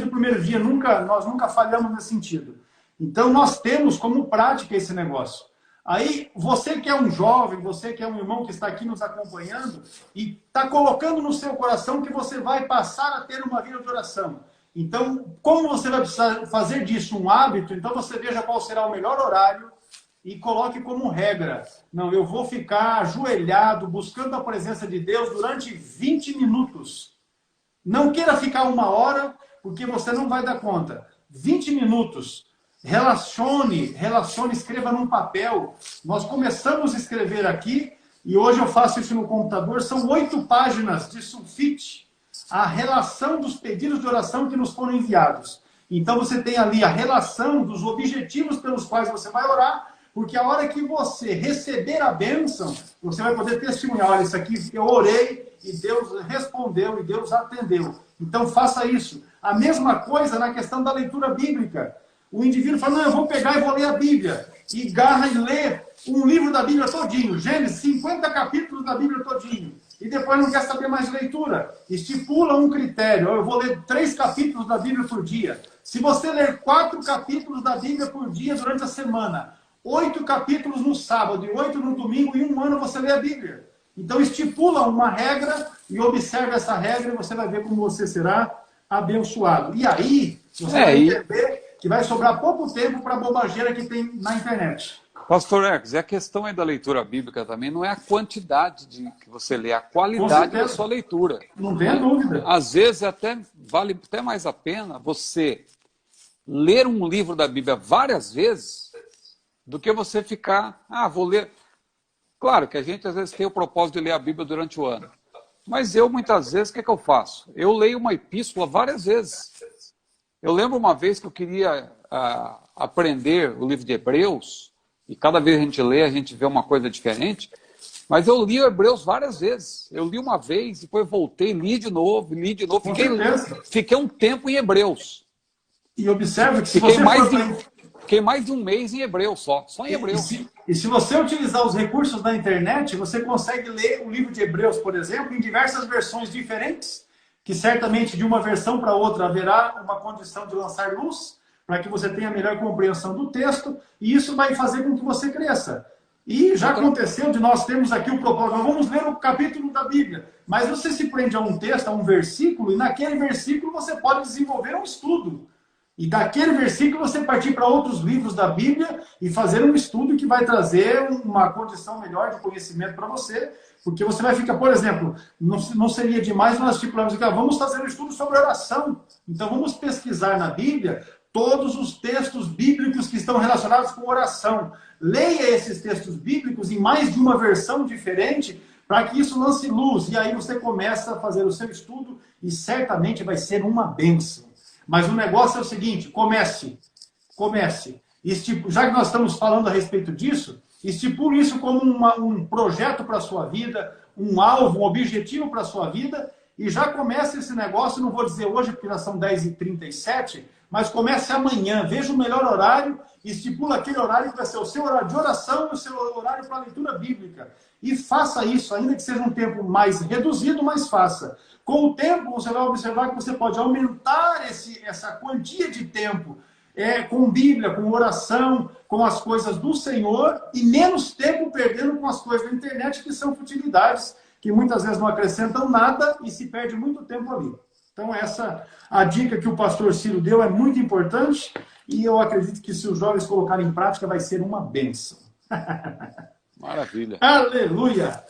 primeiro dia, nós nunca falhamos nesse sentido. Então nós temos como prática esse negócio. Aí você que é um jovem, você que é um irmão que está aqui nos acompanhando e está colocando no seu coração que você vai passar a ter uma vida de oração. Então, como você vai precisar fazer disso um hábito, então você veja qual será o melhor horário e coloque como regra. Não, eu vou ficar ajoelhado, buscando a presença de Deus durante 20 minutos. Não queira ficar 1 hora, porque você não vai dar conta. 20 minutos. Relacione, escreva num papel. Nós começamos a escrever aqui, e hoje eu faço isso no computador, são 8 páginas de sulfite. A relação dos pedidos de oração que nos foram enviados. Então você tem ali a relação dos objetivos pelos quais você vai orar, porque a hora que você receber a bênção, você vai poder testemunhar, olha, isso aqui eu orei e Deus respondeu e Deus atendeu. Então faça isso. A mesma coisa na questão da leitura bíblica. O indivíduo fala, não, eu vou pegar e vou ler a Bíblia. E garra e lê um livro da Bíblia todinho. Gênesis, 50 capítulos da Bíblia todinho. E depois não quer saber mais de leitura. Estipula um critério. Eu vou ler 3 capítulos da Bíblia por dia. Se você ler 4 capítulos da Bíblia por dia durante a semana, 8 capítulos no sábado e 8 no domingo, em 1 ano você lê a Bíblia. Então estipula uma regra e observe essa regra e você vai ver como você será abençoado. E aí, você vai entender que vai sobrar pouco tempo para a bobageira que tem na internet. Pastor Hercules, e a questão aí da leitura bíblica também não é a quantidade que você lê, é a qualidade da sua leitura. Não tenha dúvida. Às vezes vale até mais a pena você ler um livro da Bíblia várias vezes do que você ficar, vou ler. Claro que a gente às vezes tem o propósito de ler a Bíblia durante o ano. Mas eu, muitas vezes, o que eu faço? Eu leio uma epístola várias vezes. Eu lembro uma vez que eu queria aprender o livro de Hebreus, e cada vez a gente lê, a gente vê uma coisa diferente, mas eu li o Hebreus várias vezes. Eu li uma vez, depois voltei, li de novo. Fiquei um tempo em Hebreus. E observe que se você Fiquei mais de um mês em Hebreus só em Hebreus. E se você utilizar os recursos da internet, você consegue ler o livro de Hebreus, por exemplo, em diversas versões diferentes, que certamente de uma versão para outra haverá uma condição de lançar luz, para que você tenha melhor compreensão do texto, e isso vai fazer com que você cresça. E já aconteceu de nós termos aqui o propósito, nós vamos ler o capítulo da Bíblia, mas você se prende a um texto, a um versículo, e naquele versículo você pode desenvolver um estudo. E daquele versículo você partir para outros livros da Bíblia e fazer um estudo que vai trazer uma condição melhor de conhecimento para você, porque você vai ficar, por exemplo, não seria demais nós estipularmos aqui, vamos fazer um estudo sobre oração. Então vamos pesquisar na Bíblia todos os textos bíblicos que estão relacionados com oração. Leia esses textos bíblicos em mais de uma versão diferente para que isso lance luz. E aí você começa a fazer o seu estudo e certamente vai ser uma bênção. Mas o negócio é o seguinte, comece. Já que nós estamos falando a respeito disso, estipule isso como um projeto para a sua vida, um alvo, um objetivo para a sua vida, e já comece esse negócio, não vou dizer hoje, porque já são 10h37, mas comece amanhã, veja o melhor horário, estipula aquele horário que vai ser o seu horário de oração e o seu horário para a leitura bíblica. E faça isso, ainda que seja um tempo mais reduzido, mas faça. Com o tempo, você vai observar que você pode aumentar essa quantia de tempo com Bíblia, com oração, com as coisas do Senhor, e menos tempo perdendo com as coisas da internet, que são futilidades, que muitas vezes não acrescentam nada e se perde muito tempo ali. Então, a dica que o pastor Ciro deu é muito importante, e eu acredito que se os jovens colocarem em prática, vai ser uma bênção. Maravilha. Aleluia!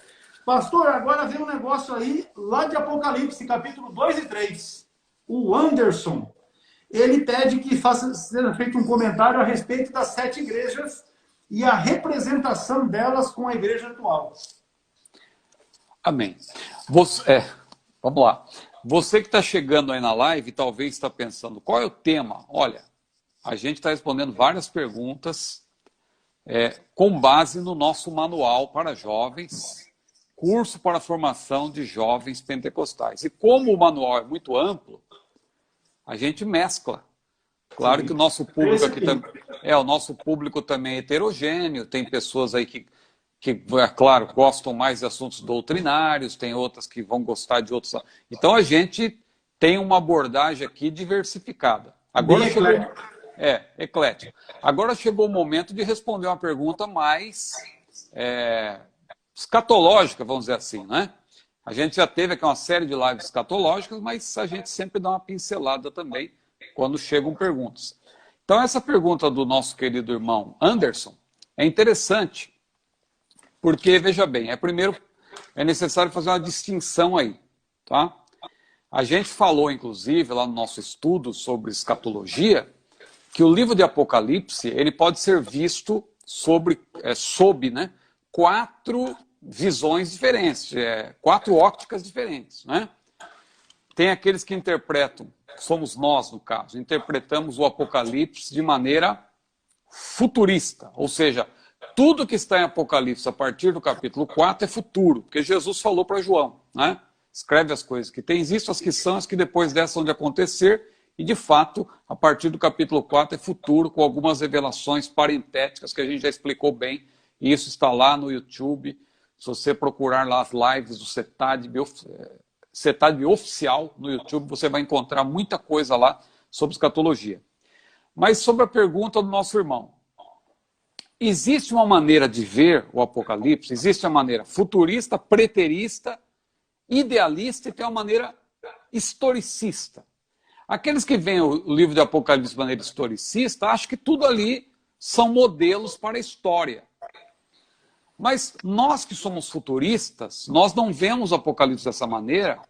Pastor, agora vem um negócio aí, lá de Apocalipse, capítulo 2 e 3. O Anderson, ele pede que seja feito um comentário a respeito das 7 igrejas e a representação delas com a igreja atual. Amém. Vamos lá. Você que está chegando aí na live, talvez está pensando, qual é o tema? Olha, a gente está respondendo várias perguntas com base no nosso manual para jovens, curso para a formação de jovens pentecostais. E como o manual é muito amplo, a gente mescla. Claro que o nosso público aqui também o nosso público também é heterogêneo, tem pessoas aí que é claro, gostam mais de assuntos doutrinários, tem outras que vão gostar de outros. Então a gente tem uma abordagem aqui diversificada. Agora eclético. Agora chegou o momento de responder uma pergunta mais escatológica, vamos dizer assim, né? A gente já teve aqui uma série de lives escatológicas, mas a gente sempre dá uma pincelada também quando chegam perguntas. Então essa pergunta do nosso querido irmão Anderson é interessante, porque, veja bem, primeiro é necessário fazer uma distinção aí, tá? A gente falou, inclusive, lá no nosso estudo sobre escatologia, que o livro de Apocalipse ele pode ser visto sob 4 visões diferentes, 4 ópticas diferentes, né? Tem aqueles que interpretam, somos nós no caso, interpretamos o Apocalipse de maneira futurista, ou seja, tudo que está em Apocalipse a partir do capítulo 4 é futuro, porque Jesus falou para João, né? Escreve as coisas que tens visto, as que são, as que depois dessas hão de acontecer, e de fato, a partir do capítulo 4 é futuro, com algumas revelações parentéticas que a gente já explicou bem, e isso está lá no YouTube. Se você procurar lá as lives do CETAD oficial no YouTube, você vai encontrar muita coisa lá sobre escatologia. Mas sobre a pergunta do nosso irmão, existe uma maneira de ver o Apocalipse, existe uma maneira futurista, preterista, idealista e tem uma maneira historicista. Aqueles que veem o livro de Apocalipse de maneira historicista acham que tudo ali são modelos para a história. Mas nós que somos futuristas, nós não vemos o Apocalipse dessa maneira,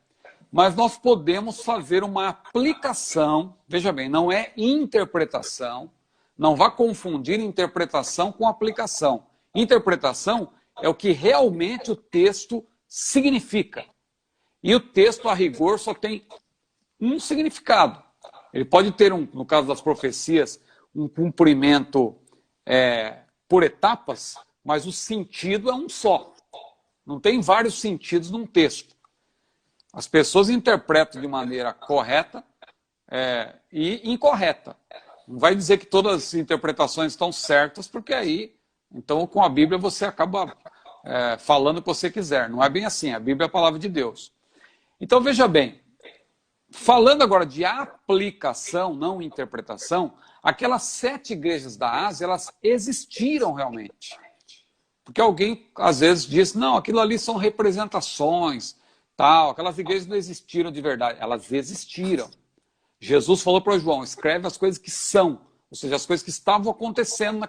mas nós podemos fazer uma aplicação, veja bem, não é interpretação, não vá confundir interpretação com aplicação. Interpretação é o que realmente o texto significa. E o texto, a rigor, só tem um significado. Ele pode ter, no caso das profecias, um cumprimento por etapas, mas o sentido é um só. Não tem vários sentidos num texto. As pessoas interpretam de maneira correta e incorreta. Não vai dizer que todas as interpretações estão certas, porque aí, então, com a Bíblia você acaba falando o que você quiser. Não é bem assim, a Bíblia é a palavra de Deus. Então, veja bem, falando agora de aplicação, não interpretação, aquelas 7 igrejas da Ásia, elas existiram realmente. Porque alguém, às vezes, diz, não, aquilo ali são representações, tal, aquelas igrejas não existiram de verdade. Elas existiram. Jesus falou para João, escreve as coisas que são, ou seja, as coisas que estavam acontecendo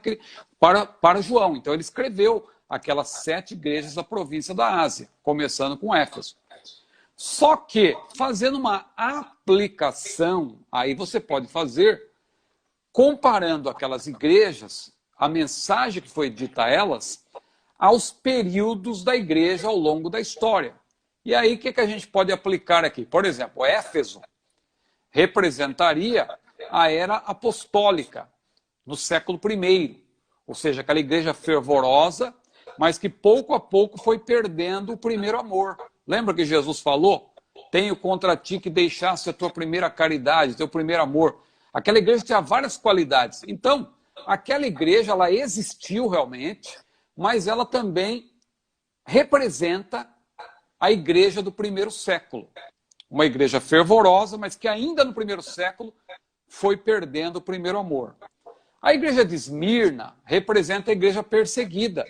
para João. Então ele escreveu aquelas 7 igrejas da província da Ásia, começando com Éfeso. Só que, fazendo uma aplicação, aí você pode fazer, comparando aquelas igrejas, a mensagem que foi dita a elas, aos períodos da igreja ao longo da história. E aí, o que a gente pode aplicar aqui? Por exemplo, Éfeso representaria a era apostólica, no século I. Ou seja, aquela igreja fervorosa, mas que pouco a pouco foi perdendo o primeiro amor. Lembra que Jesus falou? Tenho contra ti que deixasse a tua primeira caridade, teu primeiro amor. Aquela igreja tinha várias qualidades. Então, aquela igreja, ela existiu realmente, mas ela também representa a igreja do primeiro século. Uma igreja fervorosa, mas que ainda no primeiro século foi perdendo o primeiro amor. A igreja de Esmirna representa a igreja perseguida.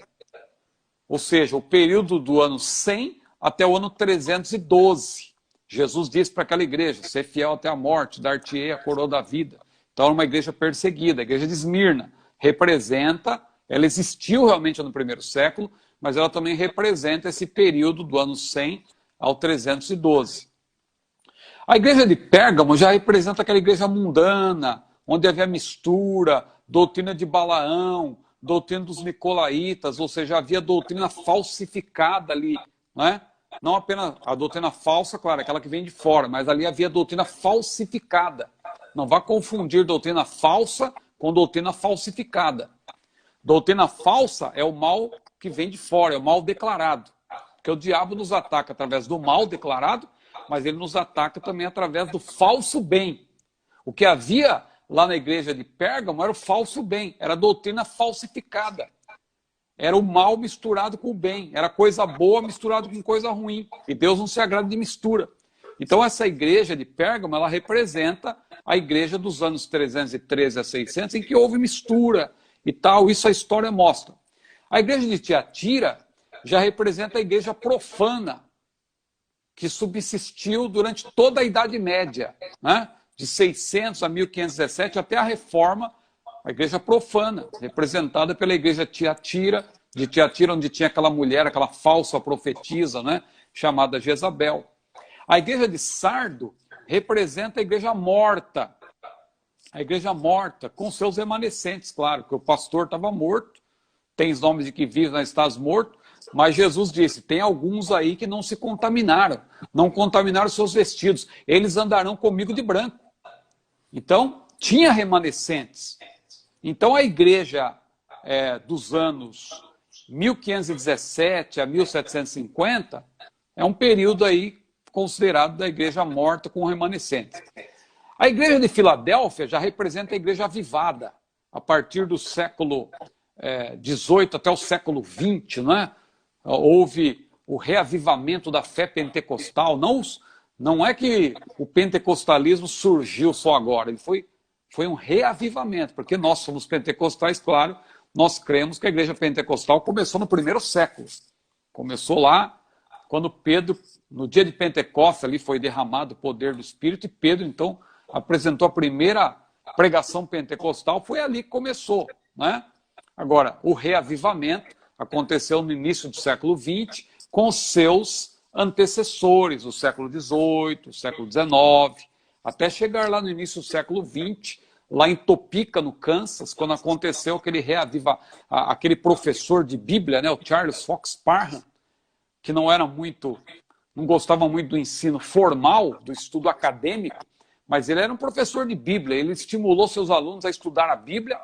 Ou seja, o período do ano 100 até o ano 312. Jesus disse para aquela igreja, ser fiel até a morte, dar-te-ei a coroa da vida. Então, era uma igreja perseguida. A igreja de Esmirna representa, ela existiu realmente no primeiro século, mas ela também representa esse período do ano 100 ao 312. A igreja de Pérgamo já representa aquela igreja mundana, onde havia mistura, doutrina de Balaão, doutrina dos nicolaítas, ou seja, havia doutrina falsificada ali, né? Não apenas a doutrina falsa, claro, aquela que vem de fora, mas ali havia doutrina falsificada. Não vá confundir doutrina falsa com doutrina falsificada. Doutrina falsa é o mal que vem de fora, é o mal declarado. Porque o diabo nos ataca através do mal declarado, mas ele nos ataca também através do falso bem. O que havia lá na igreja de Pérgamo era o falso bem, era a doutrina falsificada. Era o mal misturado com o bem, era coisa boa misturado com coisa ruim. E Deus não se agrada de mistura. Então essa igreja de Pérgamo, ela representa a igreja dos anos 313 a 600, em que houve mistura e tal, isso a história mostra. A igreja de Tiatira já representa a igreja profana, que subsistiu durante toda a Idade Média, né? De 600 a 1517 até a Reforma, a igreja profana, representada pela igreja Tiatira, de Tiatira, onde tinha aquela mulher, aquela falsa profetisa, né? Chamada Jezabel. A igreja de Sardo representa a igreja morta, com seus remanescentes, claro, que o pastor estava morto, tens nomes de que vives, mas estás morto, mas Jesus disse, tem alguns aí que não se contaminaram, não contaminaram seus vestidos, eles andarão comigo de branco. Então, tinha remanescentes. Então, a igreja dos anos 1517 a 1750 é um período aí considerado da igreja morta com remanescentes. A igreja de Filadélfia já representa a igreja avivada, a partir do século XVIII até o século XX, né? Houve o reavivamento da fé pentecostal. Não é que o pentecostalismo surgiu só agora, ele foi um reavivamento, porque nós somos pentecostais, claro, nós cremos que a igreja pentecostal começou no primeiro século. Começou lá, quando Pedro, no dia de Pentecostes, ali foi derramado o poder do Espírito, e Pedro, então, apresentou a primeira pregação pentecostal, foi ali que começou, né? Agora, o reavivamento aconteceu no início do século XX, com seus antecessores, o século XVIII, o século XIX, até chegar lá no início do século XX, lá em Topeka, no Kansas, quando aconteceu aquele professor de Bíblia, né, o Charles Fox Parham, que não gostava muito do ensino formal, do estudo acadêmico, mas ele era um professor de Bíblia, ele estimulou seus alunos a estudar a Bíblia.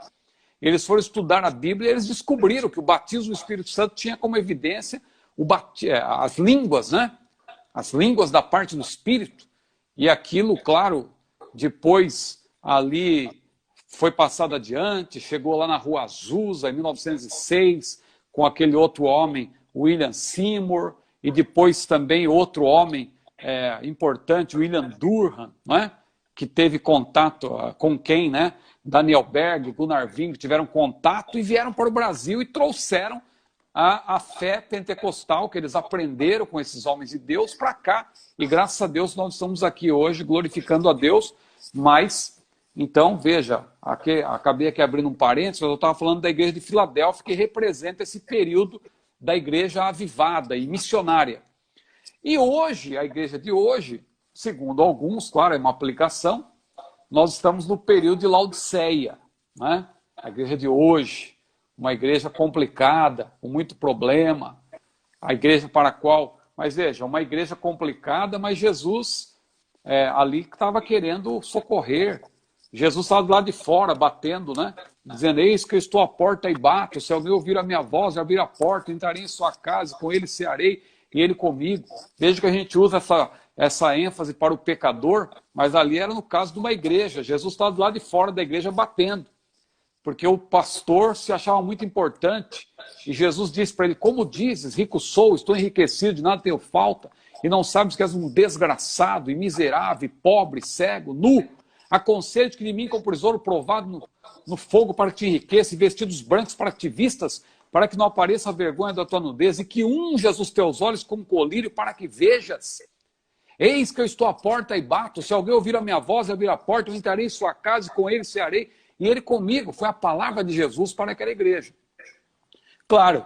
Eles foram estudar a Bíblia e eles descobriram que o batismo do Espírito Santo tinha como evidência as línguas, né? As línguas da parte do Espírito. E aquilo, claro, depois ali foi passado adiante, chegou lá na Rua Azusa, em 1906, com aquele outro homem, William Seymour, e depois também outro homem importante, William Durham, né? Que teve contato com quem, né? Daniel Berg, Gunnar Ving, tiveram contato e vieram para o Brasil e trouxeram a fé pentecostal que eles aprenderam com esses homens de Deus para cá. E graças a Deus nós estamos aqui hoje glorificando a Deus. Mas, então, veja, acabei aqui abrindo um parênteses, eu estava falando da igreja de Filadélfia, que representa esse período da igreja avivada e missionária. E hoje, a igreja de hoje, segundo alguns, claro, é uma aplicação, nós estamos no período de Laodiceia, né? A igreja de hoje, uma igreja complicada, com muito problema, a igreja para a qual... Mas veja, uma igreja complicada, mas Jesus ali estava querendo socorrer. Jesus estava do lado de fora, batendo, né? Dizendo, eis que eu estou à porta e bato, se alguém ouvir a minha voz, abrir a porta, entrarei em sua casa, com ele cearei, e ele comigo. Veja que a gente usa essa ênfase para o pecador, mas ali era no caso de uma igreja. Jesus estava do lado de fora da igreja batendo, porque o pastor se achava muito importante, e Jesus disse para ele, como dizes, rico sou, estou enriquecido, de nada tenho falta, e não sabes que és um desgraçado, e miserável, e pobre, cego, nu, aconselho-te que de mim com tesouro provado no fogo para que te enriqueça, e vestidos brancos para que te vistas, para que não apareça a vergonha da tua nudez, e que unjas os teus olhos como colírio para que vejas. Eis que eu estou à porta e bato, se alguém ouvir a minha voz e abrir a porta, eu entrarei em sua casa e com ele cearei, e ele comigo. Foi a palavra de Jesus para aquela igreja. Claro,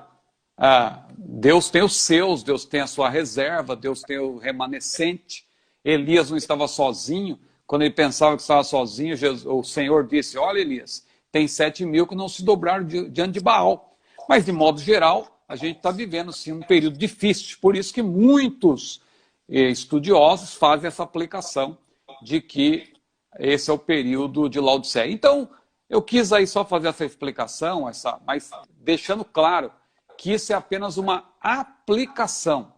Deus tem os seus, Deus tem a sua reserva, Deus tem o remanescente. Elias não estava sozinho. Quando ele pensava que estava sozinho, o Senhor disse, olha Elias, tem 7.000 que não se dobraram diante de Baal. Mas de modo geral, a gente está vivendo sim um período difícil. Por isso que muitos estudiosos fazem essa aplicação de que esse é o período de Laodiceia. Então, eu quis aí só fazer essa explicação, mas deixando claro que isso é apenas uma aplicação,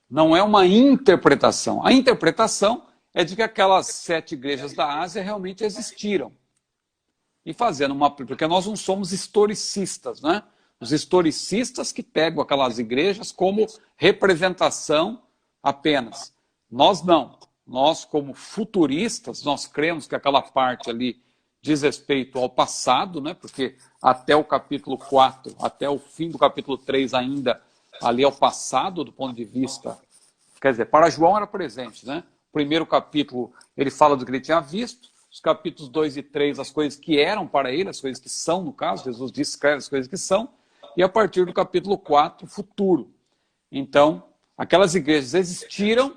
não é uma interpretação. A interpretação é de que aquelas 7 igrejas da Ásia realmente existiram. E fazendo porque nós não somos historicistas, né? Os historicistas que pegam aquelas igrejas como representação apenas. Nós não. Nós, como futuristas, nós cremos que aquela parte ali diz respeito ao passado, né? Porque até o capítulo 4, até o fim do capítulo 3 ainda, ali é o passado do ponto de vista... Quer dizer, para João era presente, né? O primeiro capítulo, ele fala do que ele tinha visto. Os capítulos 2 e 3, as coisas que eram para ele, as coisas que são, no caso. Jesus descreve as coisas que são. E a partir do capítulo 4, futuro. Então, aquelas igrejas existiram,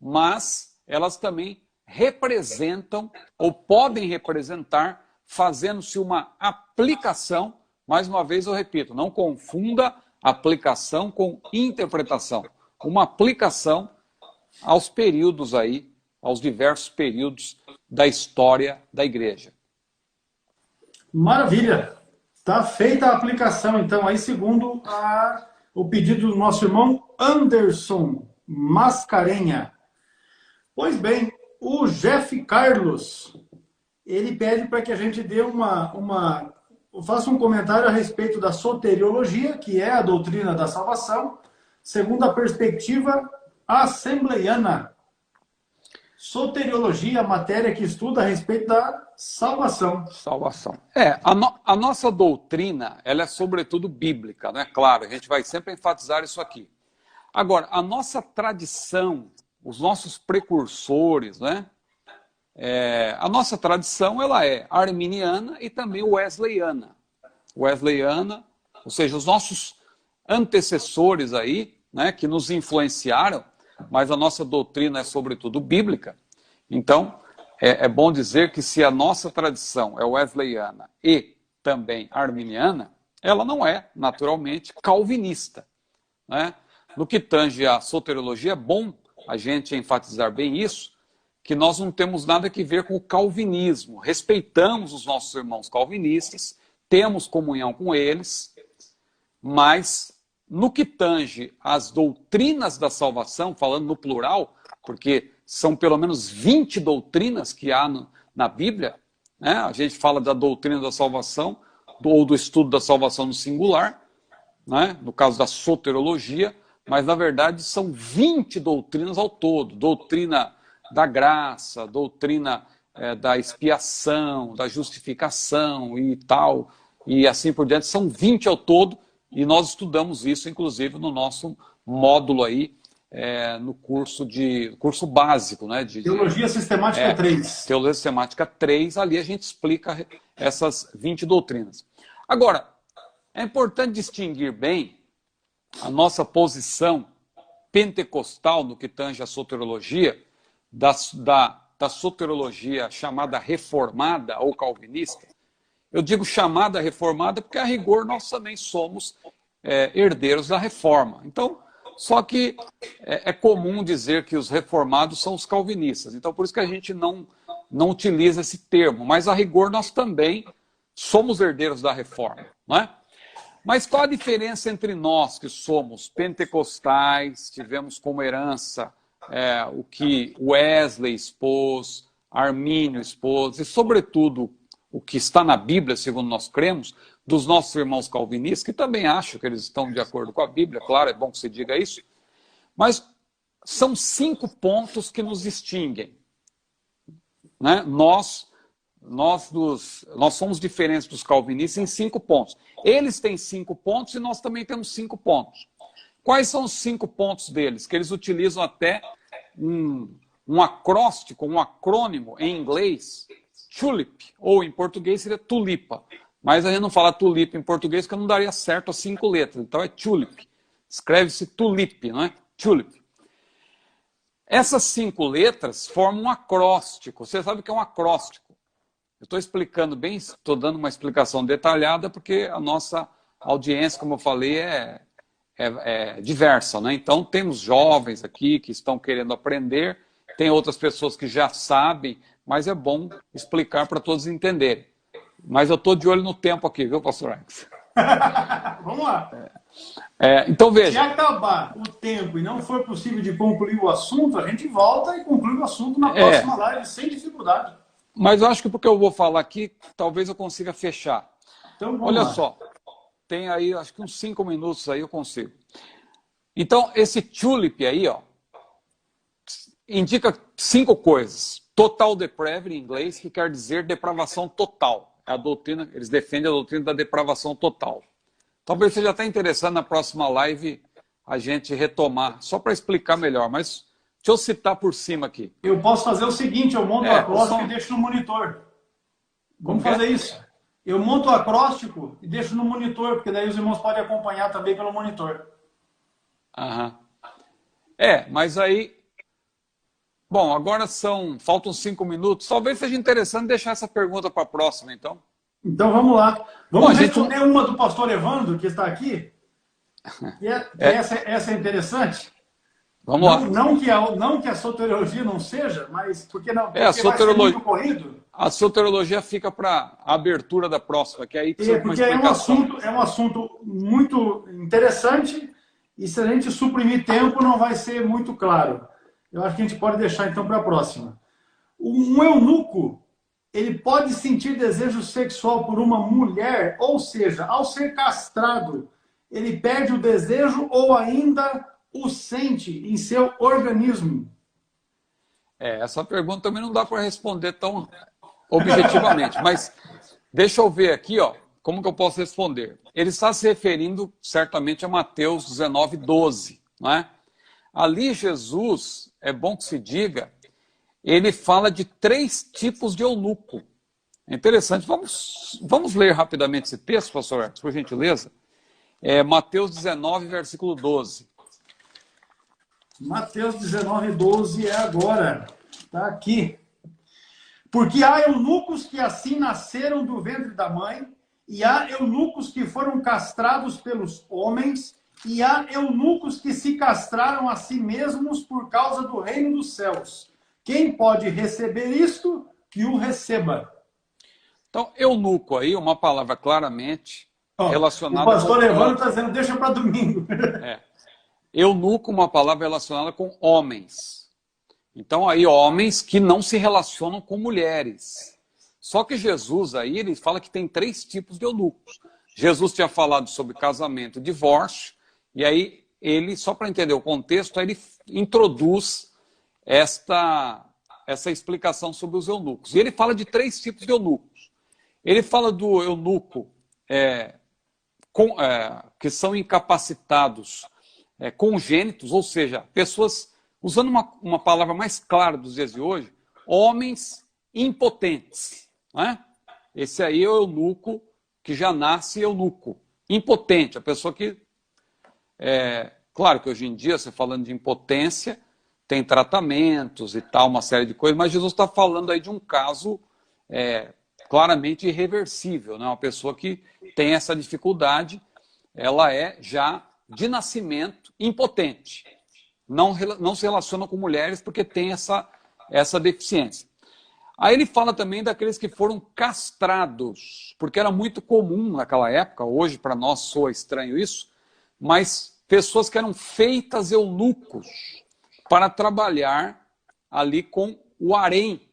mas elas também representam, ou podem representar, fazendo-se uma aplicação. Mais uma vez eu repito, não confunda aplicação com interpretação. Uma aplicação aos períodos aí, aos diversos períodos da história da igreja. Maravilha! Está feita a aplicação, então, aí segundo o pedido do nosso irmão Anderson Mascarenha. Pois bem, o Jeff Carlos, ele pede para que a gente dê faça um comentário a respeito da soteriologia, que é a doutrina da salvação, segundo a perspectiva assembleiana. Soteriologia, a matéria que estuda a respeito da salvação. Salvação. A nossa doutrina, ela é sobretudo bíblica, né? Claro, a gente vai sempre enfatizar isso aqui. Agora, a nossa tradição, os nossos precursores, né? A nossa tradição, ela é arminiana e também wesleyana. Wesleyana, ou seja, os nossos antecessores aí, né, que nos influenciaram, mas a nossa doutrina é sobretudo bíblica. Então, é bom dizer que se a nossa tradição é wesleyana e também arminiana, ela não é, naturalmente, calvinista, né? No que tange à soteriologia, é bom a gente enfatizar bem isso, que nós não temos nada que ver com o calvinismo. Respeitamos os nossos irmãos calvinistas, temos comunhão com eles, mas no que tange às doutrinas da salvação, falando no plural, porque são pelo menos 20 doutrinas que há na Bíblia, né? A gente fala da doutrina da salvação, ou do estudo da salvação no singular, né? No caso da soteriologia, mas na verdade são 20 doutrinas ao todo. Doutrina da graça, doutrina da expiação, da justificação e tal, e assim por diante. São 20 ao todo, e nós estudamos isso, inclusive, no nosso módulo aí, no curso básico, né? Teologia Sistemática 3. Teologia Sistemática 3, ali a gente explica essas 20 doutrinas. Agora, é importante distinguir bem a nossa posição pentecostal no que tange a soteriologia, da soteriologia chamada reformada ou calvinista. Eu digo chamada reformada porque, a rigor, nós também somos herdeiros da reforma. Então, só que é comum dizer que os reformados são os calvinistas. Então, por isso que a gente não utiliza esse termo. Mas, a rigor, nós também somos herdeiros da reforma, não é? Mas qual a diferença entre nós que somos pentecostais, tivemos como herança o que Wesley expôs, Armínio expôs, e sobretudo o que está na Bíblia, segundo nós cremos, dos nossos irmãos calvinistas, que também acham que eles estão de acordo com a Bíblia, claro, é bom que se diga isso, mas são 5 pontos que nos distinguem, né? Nós somos diferentes dos calvinistas em 5 pontos. Eles têm 5 pontos e nós também temos 5 pontos. Quais são os 5 pontos deles? Que eles utilizam até um acróstico, um acrônimo em inglês, TULIP, ou em português seria tulipa. Mas a gente não fala tulipa em português porque não daria certo as 5 letras. Então é TULIP. Escreve-se tulip, não é? TULIP. Essas 5 letras formam um acróstico. Você sabe o que é um acróstico? Eu estou explicando bem, estou dando uma explicação detalhada, porque a nossa audiência, como eu falei, é diversa, né? Então, temos jovens aqui que estão querendo aprender, tem outras pessoas que já sabem, mas é bom explicar para todos entenderem. Mas eu estou de olho no tempo aqui, viu, pastor Alex? Vamos lá. Então, veja. Se acabar o tempo e não for possível de concluir o assunto, a gente volta e conclui o assunto na próxima live, sem dificuldade. Mas eu acho que porque eu vou falar aqui, talvez eu consiga fechar. Então, olha só, tem aí, acho que uns 5 minutos aí eu consigo. Então, esse tulip aí, ó, indica 5 coisas. Total depravity, em inglês, que quer dizer depravação total. É a doutrina, eles defendem a doutrina da depravação total. Talvez seja até interessante na próxima live a gente retomar, só para explicar melhor, mas deixa eu citar por cima aqui. Eu posso fazer o seguinte, eu monto o acróstico e deixo no monitor. Vamos fazer isso. Eu monto o acróstico e deixo no monitor, porque daí os irmãos podem acompanhar também pelo monitor. Mas aí... Bom, agora faltam 5 minutos. Talvez seja interessante deixar essa pergunta para a próxima, então. Então vamos lá. Vamos responder uma do pastor Evandro, que está aqui. Essa é interessante. Vamos lá. Não que a soteriologia não seja, mas porque não? Porque a soteriologia, vai ser muito corrido. A soteriologia fica para a abertura da próxima, que aí precisa porque é um assunto muito interessante e se a gente suprimir tempo não vai ser muito claro. Eu acho que a gente pode deixar então para a próxima. Um eunuco, ele pode sentir desejo sexual por uma mulher, ou seja, ao ser castrado, ele perde o desejo ou ainda o sente em seu organismo? Essa pergunta também não dá para responder tão objetivamente, mas deixa eu ver aqui, ó, como que eu posso responder. Ele está se referindo certamente a Mateus 19:12, não é? Ali Jesus, é bom que se diga, ele fala de 3 tipos de eunuco. É interessante. Vamos ler rapidamente esse texto, pastor Hermes, por gentileza? Mateus 19, versículo 12. Mateus 19:12 é agora. Está aqui. Porque há eunucos que assim nasceram do ventre da mãe, e há eunucos que foram castrados pelos homens, e há eunucos que se castraram a si mesmos por causa do reino dos céus. Quem pode receber isto, que o receba. Então, eunuco aí, uma palavra claramente relacionada... O pastor Evandro está dizendo, deixa para domingo. Eunuco, uma palavra relacionada com homens. Então, aí, homens que não se relacionam com mulheres. Só que Jesus aí, ele fala que tem 3 tipos de eunucos. Jesus tinha falado sobre casamento e divórcio, e aí ele, só para entender o contexto, ele introduz essa explicação sobre os eunucos. E ele fala de 3 tipos de eunucos. Ele fala do eunuco que são incapacitados, congênitos, ou seja, pessoas, usando uma palavra mais clara dos dias de hoje, homens impotentes. Não é? Esse aí é o eunuco que já nasce eunuco. Impotente, a pessoa que... claro que hoje em dia, você falando de impotência, tem tratamentos e tal, uma série de coisas, mas Jesus está falando aí de um caso claramente irreversível, né? Uma pessoa que tem essa dificuldade, ela é já de nascimento impotente. Não se relaciona com mulheres porque tem essa deficiência. Aí ele fala também daqueles que foram castrados, porque era muito comum naquela época, hoje para nós soa estranho isso, mas pessoas que eram feitas eunucos para trabalhar ali com o harém.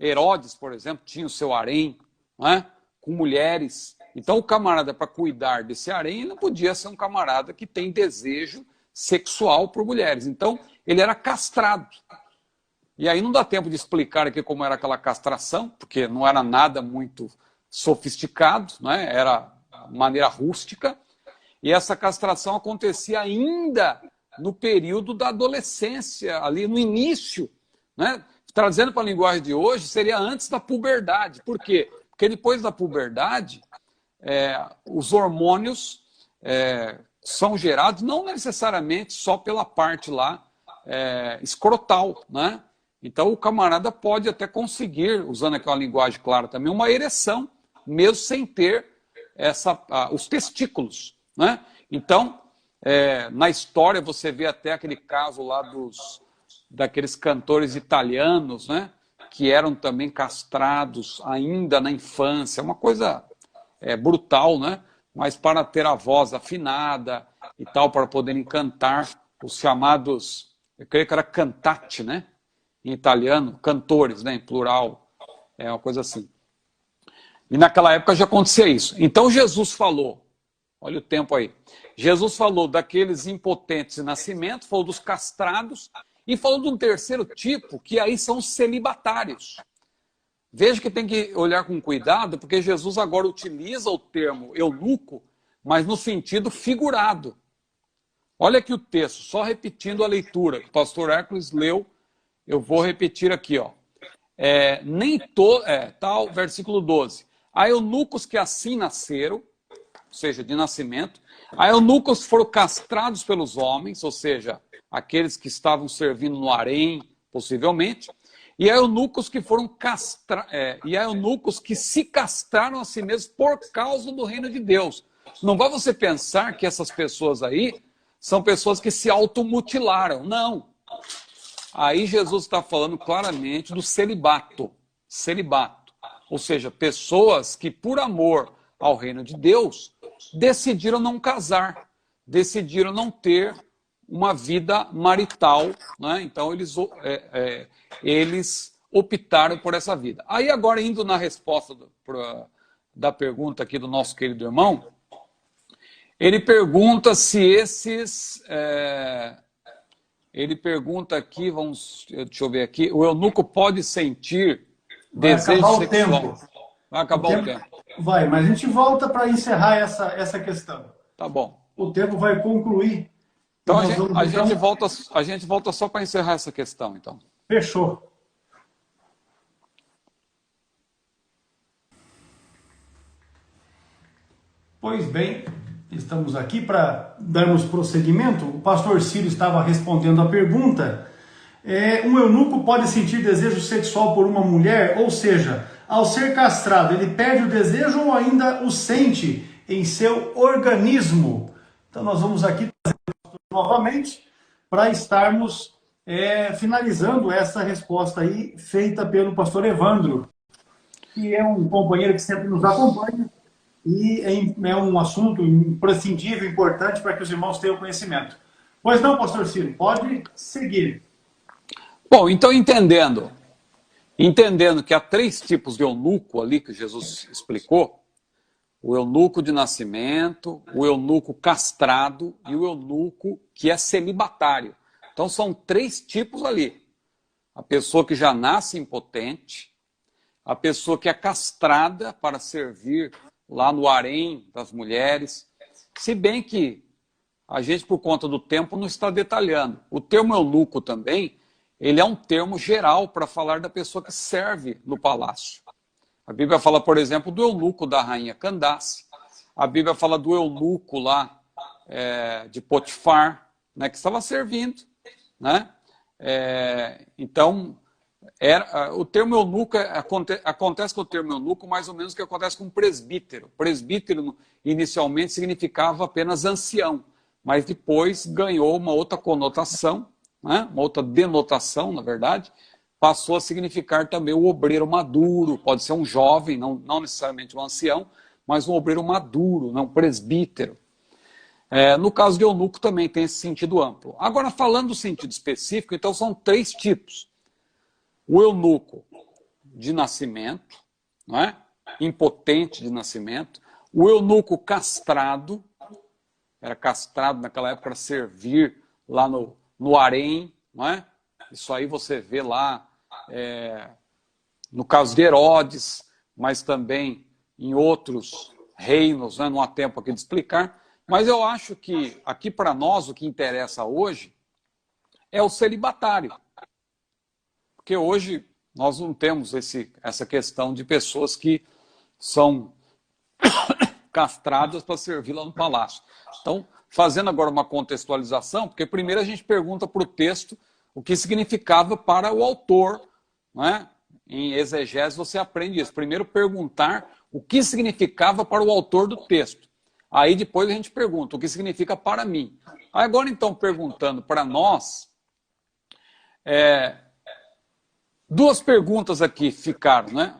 Herodes, por exemplo, tinha o seu harém, não é? Com mulheres. Então o camarada, para cuidar desse harém, não podia ser um camarada que tem desejo sexual por mulheres. Então ele era castrado. E aí não dá tempo de explicar aqui como era aquela castração, porque não era nada muito sofisticado, né? Era maneira rústica. E essa castração acontecia ainda no período da adolescência, ali no início, né? Trazendo para a linguagem de hoje, seria antes da puberdade. Por quê? Porque depois da puberdade, os hormônios são gerados não necessariamente só pela parte lá escrotal, né? Então o camarada pode até conseguir, usando aquela linguagem clara também, uma ereção, mesmo sem ter os testículos, né? Então, na história você vê até aquele caso lá daqueles cantores italianos, né, que eram também castrados ainda na infância, uma coisa brutal, né, mas para ter a voz afinada e tal, para poderem cantar os chamados, eu creio que era cantate, né, em italiano, cantores, né, em plural, uma coisa assim. E naquela época já acontecia isso. Então Jesus falou, olha o tempo aí, Jesus falou daqueles impotentes de nascimento, falou dos castrados, e falou de um terceiro tipo, que aí são os celibatários. Veja que tem que olhar com cuidado, porque Jesus agora utiliza o termo eunuco, mas no sentido figurado. Olha aqui o texto, só repetindo a leitura, que o pastor Hércules leu, eu vou repetir aqui, ó. Tal, versículo 12. Há eunucos que assim nasceram, ou seja, de nascimento. Há eunucos que foram castrados pelos homens, ou seja, aqueles que estavam servindo no harém, possivelmente. E há eunucos que foram e há eunucos que se castraram a si mesmos por causa do reino de Deus. Não vai você pensar que essas pessoas aí são pessoas que se automutilaram. Não. Aí Jesus está falando claramente do celibato. Celibato. Ou seja, pessoas que, por amor ao reino de Deus, decidiram não casar, decidiram não ter uma vida marital, né? Então eles optaram por essa vida. Aí agora, indo na resposta da pergunta aqui do nosso querido irmão, ele pergunta se Ele pergunta aqui, deixa eu ver aqui, o eunuco pode sentir Vai desejo acabar o sexual? tempo. Vai acabar o tempo. Vai, mas a gente volta para encerrar essa questão. Tá bom. O tempo vai concluir. Então a gente volta só para encerrar essa questão, então. Fechou. Pois bem, estamos aqui para darmos prosseguimento. O pastor Ciro estava respondendo a pergunta. Um eunuco pode sentir desejo sexual por uma mulher, ou seja, ao ser castrado, ele perde o desejo ou ainda o sente em seu organismo? Então nós vamos aqui trazer novamente para estarmos finalizando essa resposta aí feita pelo pastor Evandro, que é um companheiro que sempre nos acompanha e é um assunto imprescindível, importante para que os irmãos tenham conhecimento. Pois não, pastor Ciro, pode seguir. Bom, então entendendo que há 3 tipos de eunuco ali que Jesus explicou, o eunuco de nascimento, o eunuco castrado e o eunuco que é celibatário. Então são 3 tipos ali. A pessoa que já nasce impotente, a pessoa que é castrada para servir lá no harém das mulheres, se bem que a gente, por conta do tempo, não está detalhando. O termo eunuco também, ele é um termo geral para falar da pessoa que serve no palácio. A Bíblia fala, por exemplo, do eunuco da rainha Candace. A Bíblia fala do eunuco lá de Potifar, né, que estava servindo. Né? Então, o termo eunuco, acontece com o termo eunuco mais ou menos o que acontece com presbítero. Presbítero, inicialmente, significava apenas ancião, mas depois ganhou uma outra conotação, né? Uma outra denotação, na verdade, passou a significar também o obreiro maduro, pode ser um jovem, não necessariamente um ancião, mas um obreiro maduro, um presbítero. No caso de eunuco também tem esse sentido amplo. Agora, falando do sentido específico, então são 3 tipos. O eunuco de nascimento, não é? Impotente de nascimento. O eunuco castrado, era castrado naquela época para servir lá no harém, não é? Isso aí você vê lá no caso de Herodes, mas também em outros reinos, né? Não há tempo aqui de explicar. Mas eu acho que aqui para nós o que interessa hoje é o celibatário. Porque hoje nós não temos essa questão de pessoas que são castradas para servir lá no palácio. Então, fazendo agora uma contextualização, porque primeiro a gente pergunta para o texto o que significava para o autor, né? Em exegese você aprende isso. Primeiro perguntar o que significava para o autor do texto. Aí depois a gente pergunta o que significa para mim. Agora então perguntando para nós, 2 perguntas aqui ficaram, né?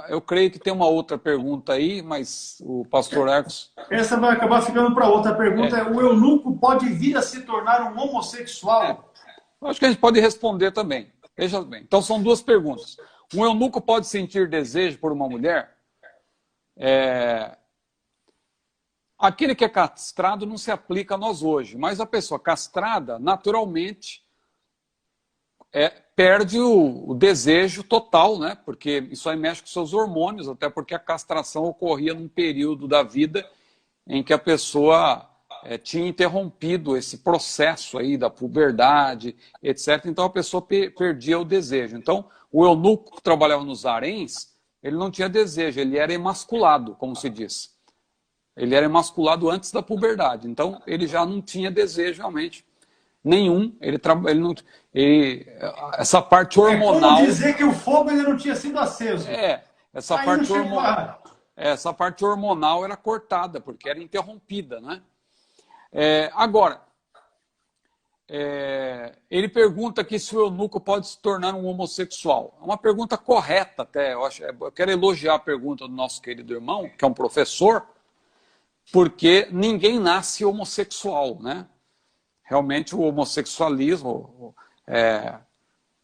Eu creio que tem uma outra pergunta aí, mas o pastor Ercos... Essa vai acabar ficando para outra. A pergunta é: o eunuco pode vir a se tornar um homossexual? Eu acho que a gente pode responder também. Veja bem. Então são 2 perguntas. Um eunuco pode sentir desejo por uma mulher? Aquele que é castrado não se aplica a nós hoje, mas a pessoa castrada, naturalmente, perde o desejo total, né? Porque isso aí mexe com seus hormônios, até porque a castração ocorria num período da vida em que a pessoa tinha interrompido esse processo aí da puberdade, etc. Então a pessoa perdia o desejo. Então o eunuco que trabalhava nos haréns, ele não tinha desejo, ele era emasculado, como se diz. Ele era emasculado antes da puberdade, então ele já não tinha desejo realmente nenhum. Essa parte hormonal... como dizer que o fogo ainda não tinha sido aceso. Essa parte hormonal era cortada, porque era interrompida, né? Agora, ele pergunta aqui se o eunuco pode se tornar um homossexual. É uma pergunta correta até. Eu quero elogiar a pergunta do nosso querido irmão, que é um professor, porque ninguém nasce homossexual, né? Realmente o homossexualismo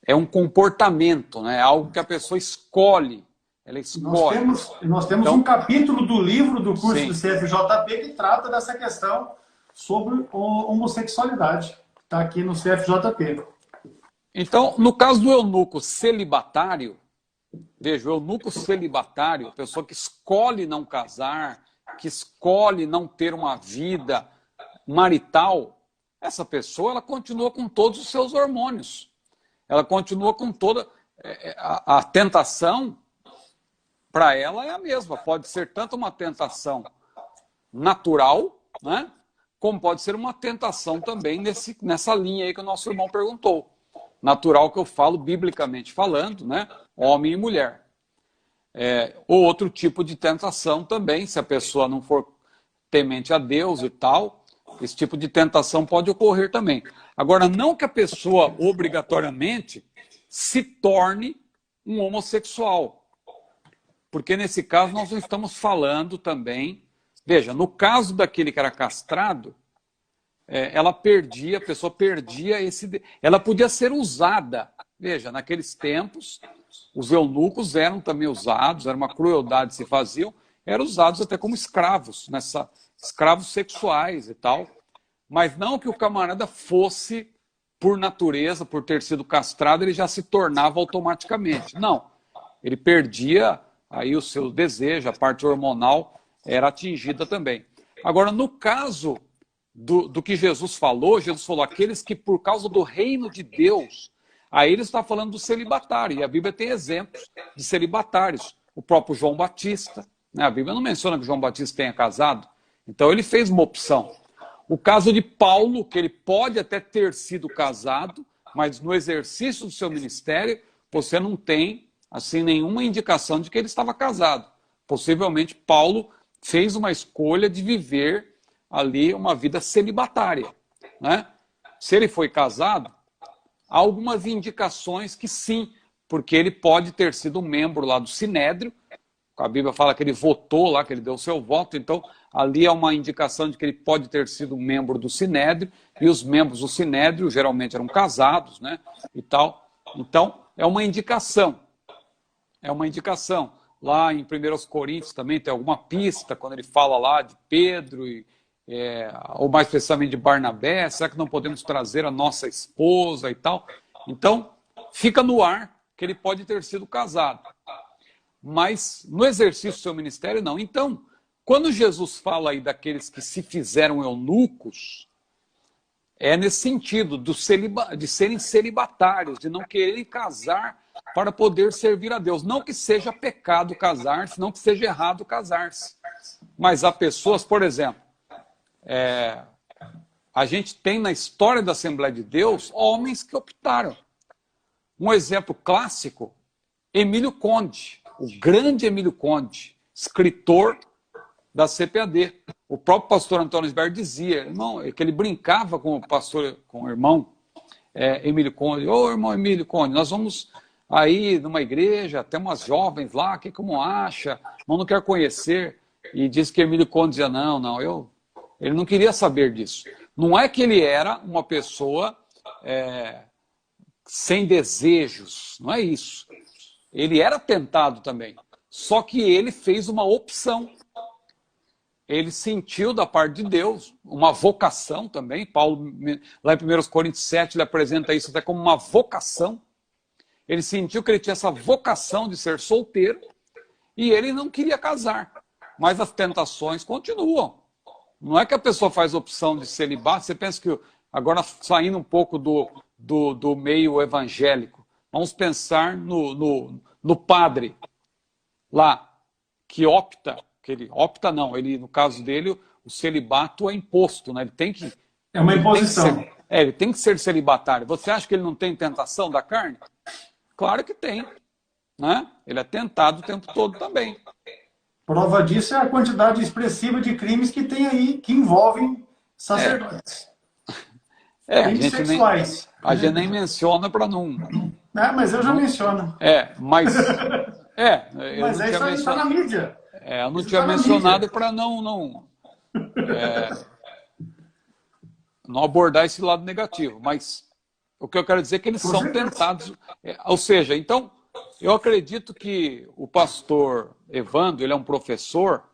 é um comportamento, né? É algo que a pessoa escolhe. Ela escolhe. Nós temos então, um capítulo do livro do curso do CFJP que trata dessa questão sobre homossexualidade. Está aqui no CFJP. Então, no caso do eunuco celibatário, veja, o eunuco celibatário, a pessoa que escolhe não casar, que escolhe não ter uma vida marital, essa pessoa ela continua com todos os seus hormônios. Ela continua com toda... A tentação, para ela, é a mesma. Pode ser tanto uma tentação natural, né, como pode ser uma tentação também nessa linha aí que o nosso irmão perguntou. Natural que eu falo, biblicamente falando, né, homem e mulher. Ou outro tipo de tentação também, se a pessoa não for temente a Deus e tal, esse tipo de tentação pode ocorrer também. Agora, não que a pessoa obrigatoriamente se torne um homossexual, porque nesse caso nós não estamos falando também... Veja, no caso daquele que era castrado, a pessoa perdia esse... Ela podia ser usada. Veja, naqueles tempos, os eunucos eram também usados, era uma crueldade que se faziam, eram usados até como escravos, escravos sexuais e tal. Mas não que o camarada fosse, por natureza, por ter sido castrado, ele já se tornava automaticamente. Não, ele perdia aí o seu desejo, a parte hormonal era atingida também. Agora, no caso do que Jesus falou aqueles que por causa do reino de Deus, aí ele está falando do celibatário, e a Bíblia tem exemplos de celibatários. O próprio João Batista, né? A Bíblia não menciona que João Batista tenha casado, então ele fez uma opção. O caso de Paulo, que ele pode até ter sido casado, mas no exercício do seu ministério, você não tem assim nenhuma indicação de que ele estava casado. Possivelmente Paulo fez uma escolha de viver ali uma vida celibatária, né? Se ele foi casado, há algumas indicações que sim, porque ele pode ter sido um membro lá do Sinédrio, a Bíblia fala que ele votou lá, que ele deu o seu voto, então ali é uma indicação de que ele pode ter sido um membro do Sinédrio, e os membros do Sinédrio geralmente eram casados, né, e tal. Então, é uma indicação. É uma indicação. Lá em 1 Coríntios também tem alguma pista, quando ele fala lá de Pedro, ou mais precisamente de Barnabé, será que não podemos trazer a nossa esposa e tal? Então, fica no ar que ele pode ter sido casado. Mas no exercício do seu ministério, não. Então, quando Jesus fala aí daqueles que se fizeram eunucos, é nesse sentido de serem celibatários, de não quererem casar para poder servir a Deus. Não que seja pecado casar-se, não que seja errado casar-se. Mas há pessoas, por exemplo, a gente tem na história da Assembleia de Deus homens que optaram. Um exemplo clássico, Emílio Conde, o grande Emílio Conde, escritor da CPAD. O próprio pastor Antônio Isber dizia, irmão, que ele brincava com o irmão Emílio Conde. Ô, irmão Emílio Conde, nós vamos aí numa igreja, tem umas jovens lá, que como acha? Irmão não quer conhecer. E diz que Emílio Conde dizia, ele não queria saber disso. Não é que ele era uma pessoa sem desejos, não é isso. Ele era tentado também, só que ele fez uma opção. Ele sentiu da parte de Deus uma vocação também. Paulo, lá em 1 Coríntios 7, ele apresenta isso até como uma vocação. Ele sentiu que ele tinha essa vocação de ser solteiro e ele não queria casar. Mas as tentações continuam. Não é que a pessoa faz opção de celibato. Você pensa que, agora saindo um pouco do meio evangélico, vamos pensar no padre lá, que opta, no caso dele, o celibato é imposto, né? Ele tem que... É uma imposição. Ele tem que ser celibatário. Você acha que ele não tem tentação da carne? Claro que tem, né? Ele é tentado o tempo todo também. Prova disso é a quantidade expressiva de crimes que tem aí, que envolvem sacerdotes. Crimes sexuais. A gente nem menciona para não... Mas eu já menciono. Mas isso aí está na mídia. Eu não tinha mencionado para não abordar esse lado negativo, mas o que eu quero dizer é que eles são tentados. Ou seja, então, eu acredito que o pastor Evandro, ele é um professor,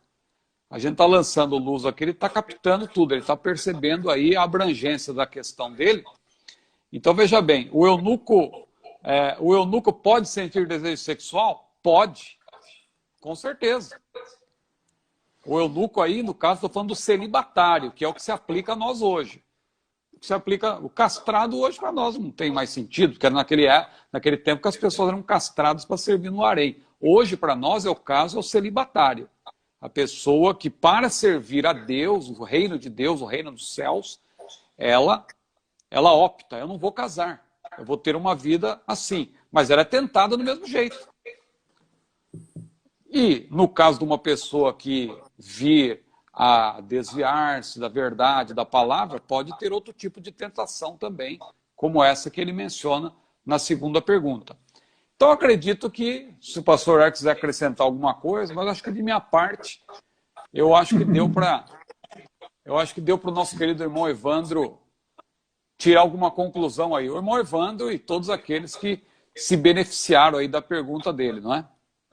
a gente está lançando luz aqui, ele está captando tudo, ele está percebendo aí a abrangência da questão dele, Então, veja bem, o eunuco pode sentir desejo sexual? Pode, com certeza. O eunuco aí, no caso, estou falando do celibatário, que é o que se aplica a nós hoje. O que se aplica, o castrado hoje para nós não tem mais sentido, porque era naquele tempo que as pessoas eram castradas para servir no harém. Hoje, para nós, é o celibatário. A pessoa que, para servir a Deus, o reino de Deus, o reino dos céus, ela opta, eu não vou casar, eu vou ter uma vida assim. Mas ela é tentada do mesmo jeito. E, no caso de uma pessoa que vir a desviar-se da verdade, da palavra, pode ter outro tipo de tentação também, como essa que ele menciona na segunda pergunta. Então, acredito que, se o pastor Eric quiser acrescentar alguma coisa, mas acho que de minha parte, eu acho que deu para o nosso querido irmão Evandro tirar alguma conclusão aí. O irmão Evandro e todos aqueles que se beneficiaram aí da pergunta dele, não é?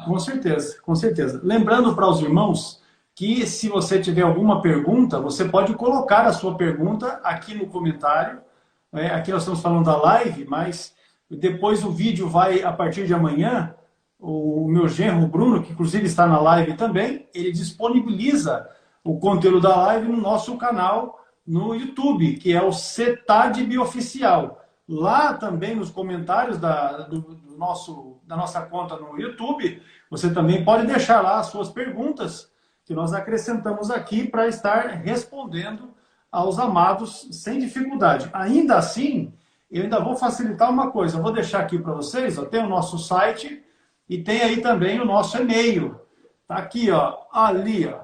Com certeza, com certeza. Lembrando para os irmãos que se você tiver alguma pergunta, você pode colocar a sua pergunta aqui no comentário. Aqui nós estamos falando da live, mas depois o vídeo vai, a partir de amanhã, o meu genro, o Bruno, que inclusive está na live também, ele disponibiliza o conteúdo da live no nosso canal no YouTube, que é o CETADB Oficial. Lá também nos comentários da nossa conta no YouTube, você também pode deixar lá as suas perguntas, que nós acrescentamos aqui para estar respondendo aos amados sem dificuldade. Ainda assim, eu ainda vou facilitar uma coisa, eu vou deixar aqui para vocês, ó, tem o nosso site e tem aí também o nosso e-mail. Tá aqui, ó, ali, ó,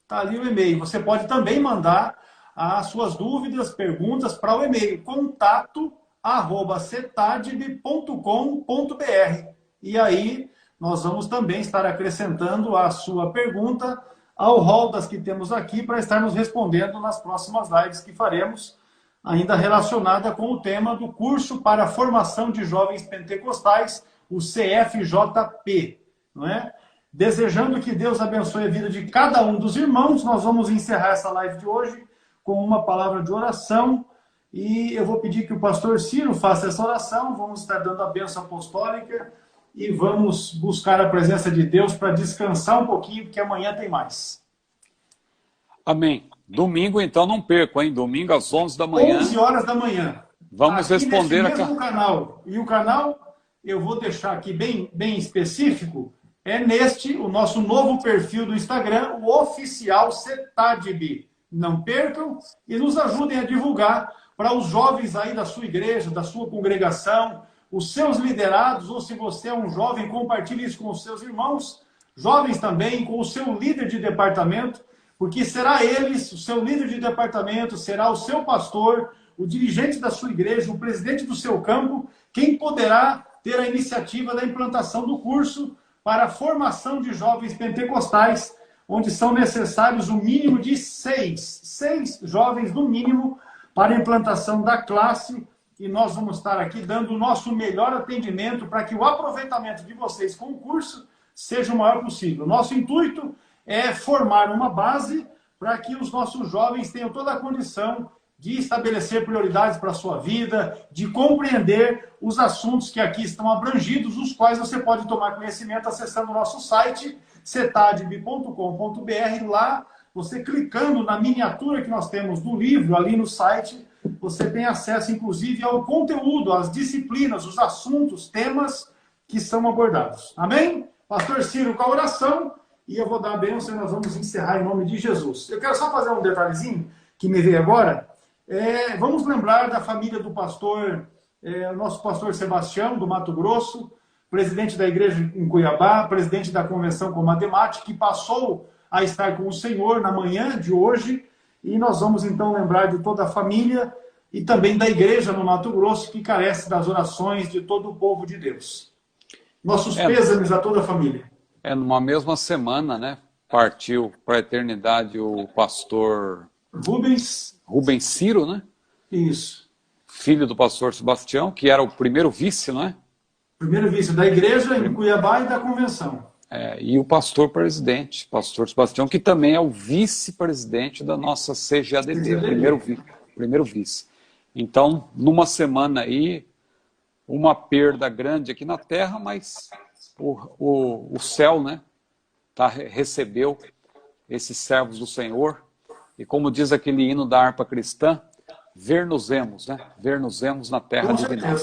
tá ali o e-mail. Você pode também mandar as suas dúvidas, perguntas para o e-mail contato@cetadb.com.br. E aí nós vamos também estar acrescentando a sua pergunta ao rol das que temos aqui para estarmos respondendo nas próximas lives que faremos, ainda relacionada com o tema do curso para a formação de jovens pentecostais, o CFJP, não é? Desejando que Deus abençoe a vida de cada um dos irmãos, nós vamos encerrar essa live de hoje com uma palavra de oração, e eu vou pedir que o pastor Ciro faça essa oração, vamos estar dando a bênção apostólica e vamos buscar a presença de Deus para descansar um pouquinho, porque amanhã tem mais. Amém. Domingo, então, não perco, hein? Domingo às 11 da manhã. 11 horas da manhã. Vamos aqui responder nesse mesmo canal. E o canal, eu vou deixar aqui bem específico, é o nosso novo perfil do Instagram, o oficial CETADB. Não percam e nos ajudem a divulgar para os jovens aí da sua igreja, da sua congregação, os seus liderados, ou se você é um jovem, compartilhe isso com os seus irmãos, jovens também, com o seu líder de departamento, porque será eles, o seu líder de departamento, será o seu pastor, o dirigente da sua igreja, o presidente do seu campo, quem poderá ter a iniciativa da implantação do curso para a formação de jovens pentecostais, onde são necessários o mínimo de seis jovens no mínimo para a implantação da classe, e nós vamos estar aqui dando o nosso melhor atendimento para que o aproveitamento de vocês com o curso seja o maior possível. Nosso intuito é formar uma base para que os nossos jovens tenham toda a condição de estabelecer prioridades para a sua vida, de compreender os assuntos que aqui estão abrangidos, os quais você pode tomar conhecimento acessando o nosso site, cetadb.com.br. Lá, você clicando na miniatura que nós temos do livro ali no site, você tem acesso, inclusive, ao conteúdo, às disciplinas, os assuntos, temas que são abordados. Amém? Pastor Ciro com a oração, e eu vou dar a bênção e nós vamos encerrar em nome de Jesus. Eu quero só fazer um detalhezinho que me veio agora. Vamos lembrar da família do pastor, o nosso pastor Sebastião, do Mato Grosso, presidente da igreja em Cuiabá, presidente da convenção com Mademate, que passou a estar com o Senhor na manhã de hoje, e nós vamos então lembrar de toda a família e também da igreja no Mato Grosso, que carece das orações de todo o povo de Deus. Nossos pêsames a toda a família. Numa mesma semana, né? Partiu para a eternidade o pastor Rubens Ciro, né? Isso. Filho do pastor Sebastião, que era o primeiro vice, não é? Primeiro vice da igreja em Cuiabá e da convenção. E o pastor presidente, pastor Sebastião, que também é o vice-presidente da nossa CGADD, primeiro vice. Então, numa semana aí, uma perda grande aqui na Terra, mas o céu, né, recebeu esses servos do Senhor. E como diz aquele hino da harpa cristã, ver-nos-emos, né? Ver-nos-emos na terra divinal.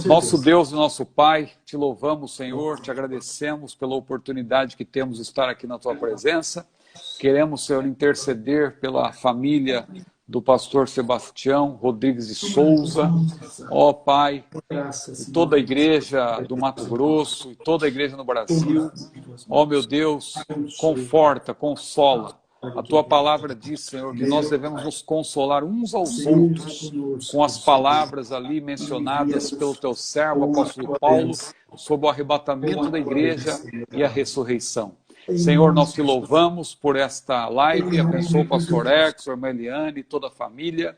Nosso Deus e nosso Pai, te louvamos, Senhor, te agradecemos pela oportunidade que temos de estar aqui na tua presença. Queremos, Senhor, interceder pela família do pastor Sebastião Rodrigues de Souza, ó Pai, e toda a igreja do Mato Grosso, e toda a igreja no Brasil. Ó meu Deus, conforta, consola. A tua palavra diz, Senhor, que nós devemos nos consolar uns aos outros com as palavras ali mencionadas pelo teu servo, apóstolo Paulo, sobre o arrebatamento da igreja e a ressurreição. Senhor, nós te louvamos por esta live, abençoa o pastor Exor, irmã Eliane, toda a família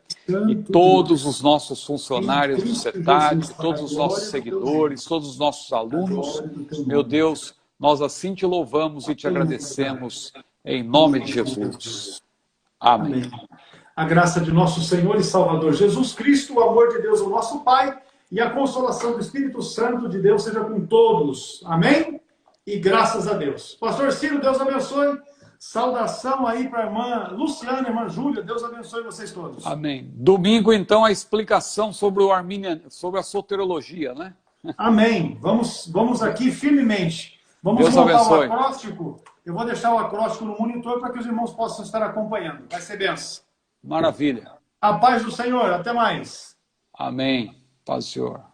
e todos os nossos funcionários do CETAD, todos os nossos seguidores, todos os nossos alunos. Meu Deus, nós assim te louvamos e te agradecemos em nome de Jesus. Amém. A graça de nosso Senhor e Salvador Jesus Cristo, o amor de Deus, o nosso Pai, e a consolação do Espírito Santo de Deus seja com todos. Amém? E graças a Deus. Pastor Ciro, Deus abençoe. Saudação aí para a irmã Luciana, irmã Júlia. Deus abençoe vocês todos. Amém. Domingo, então, a explicação sobre o sobre a soteriologia, né? Amém. Vamos aqui firmemente. Vamos Deus montar abençoe. o acróstico. Eu vou deixar o acróstico no monitor para que os irmãos possam estar acompanhando. Vai ser benção. Maravilha. A paz do Senhor. Até mais. Amém. Paz do Senhor.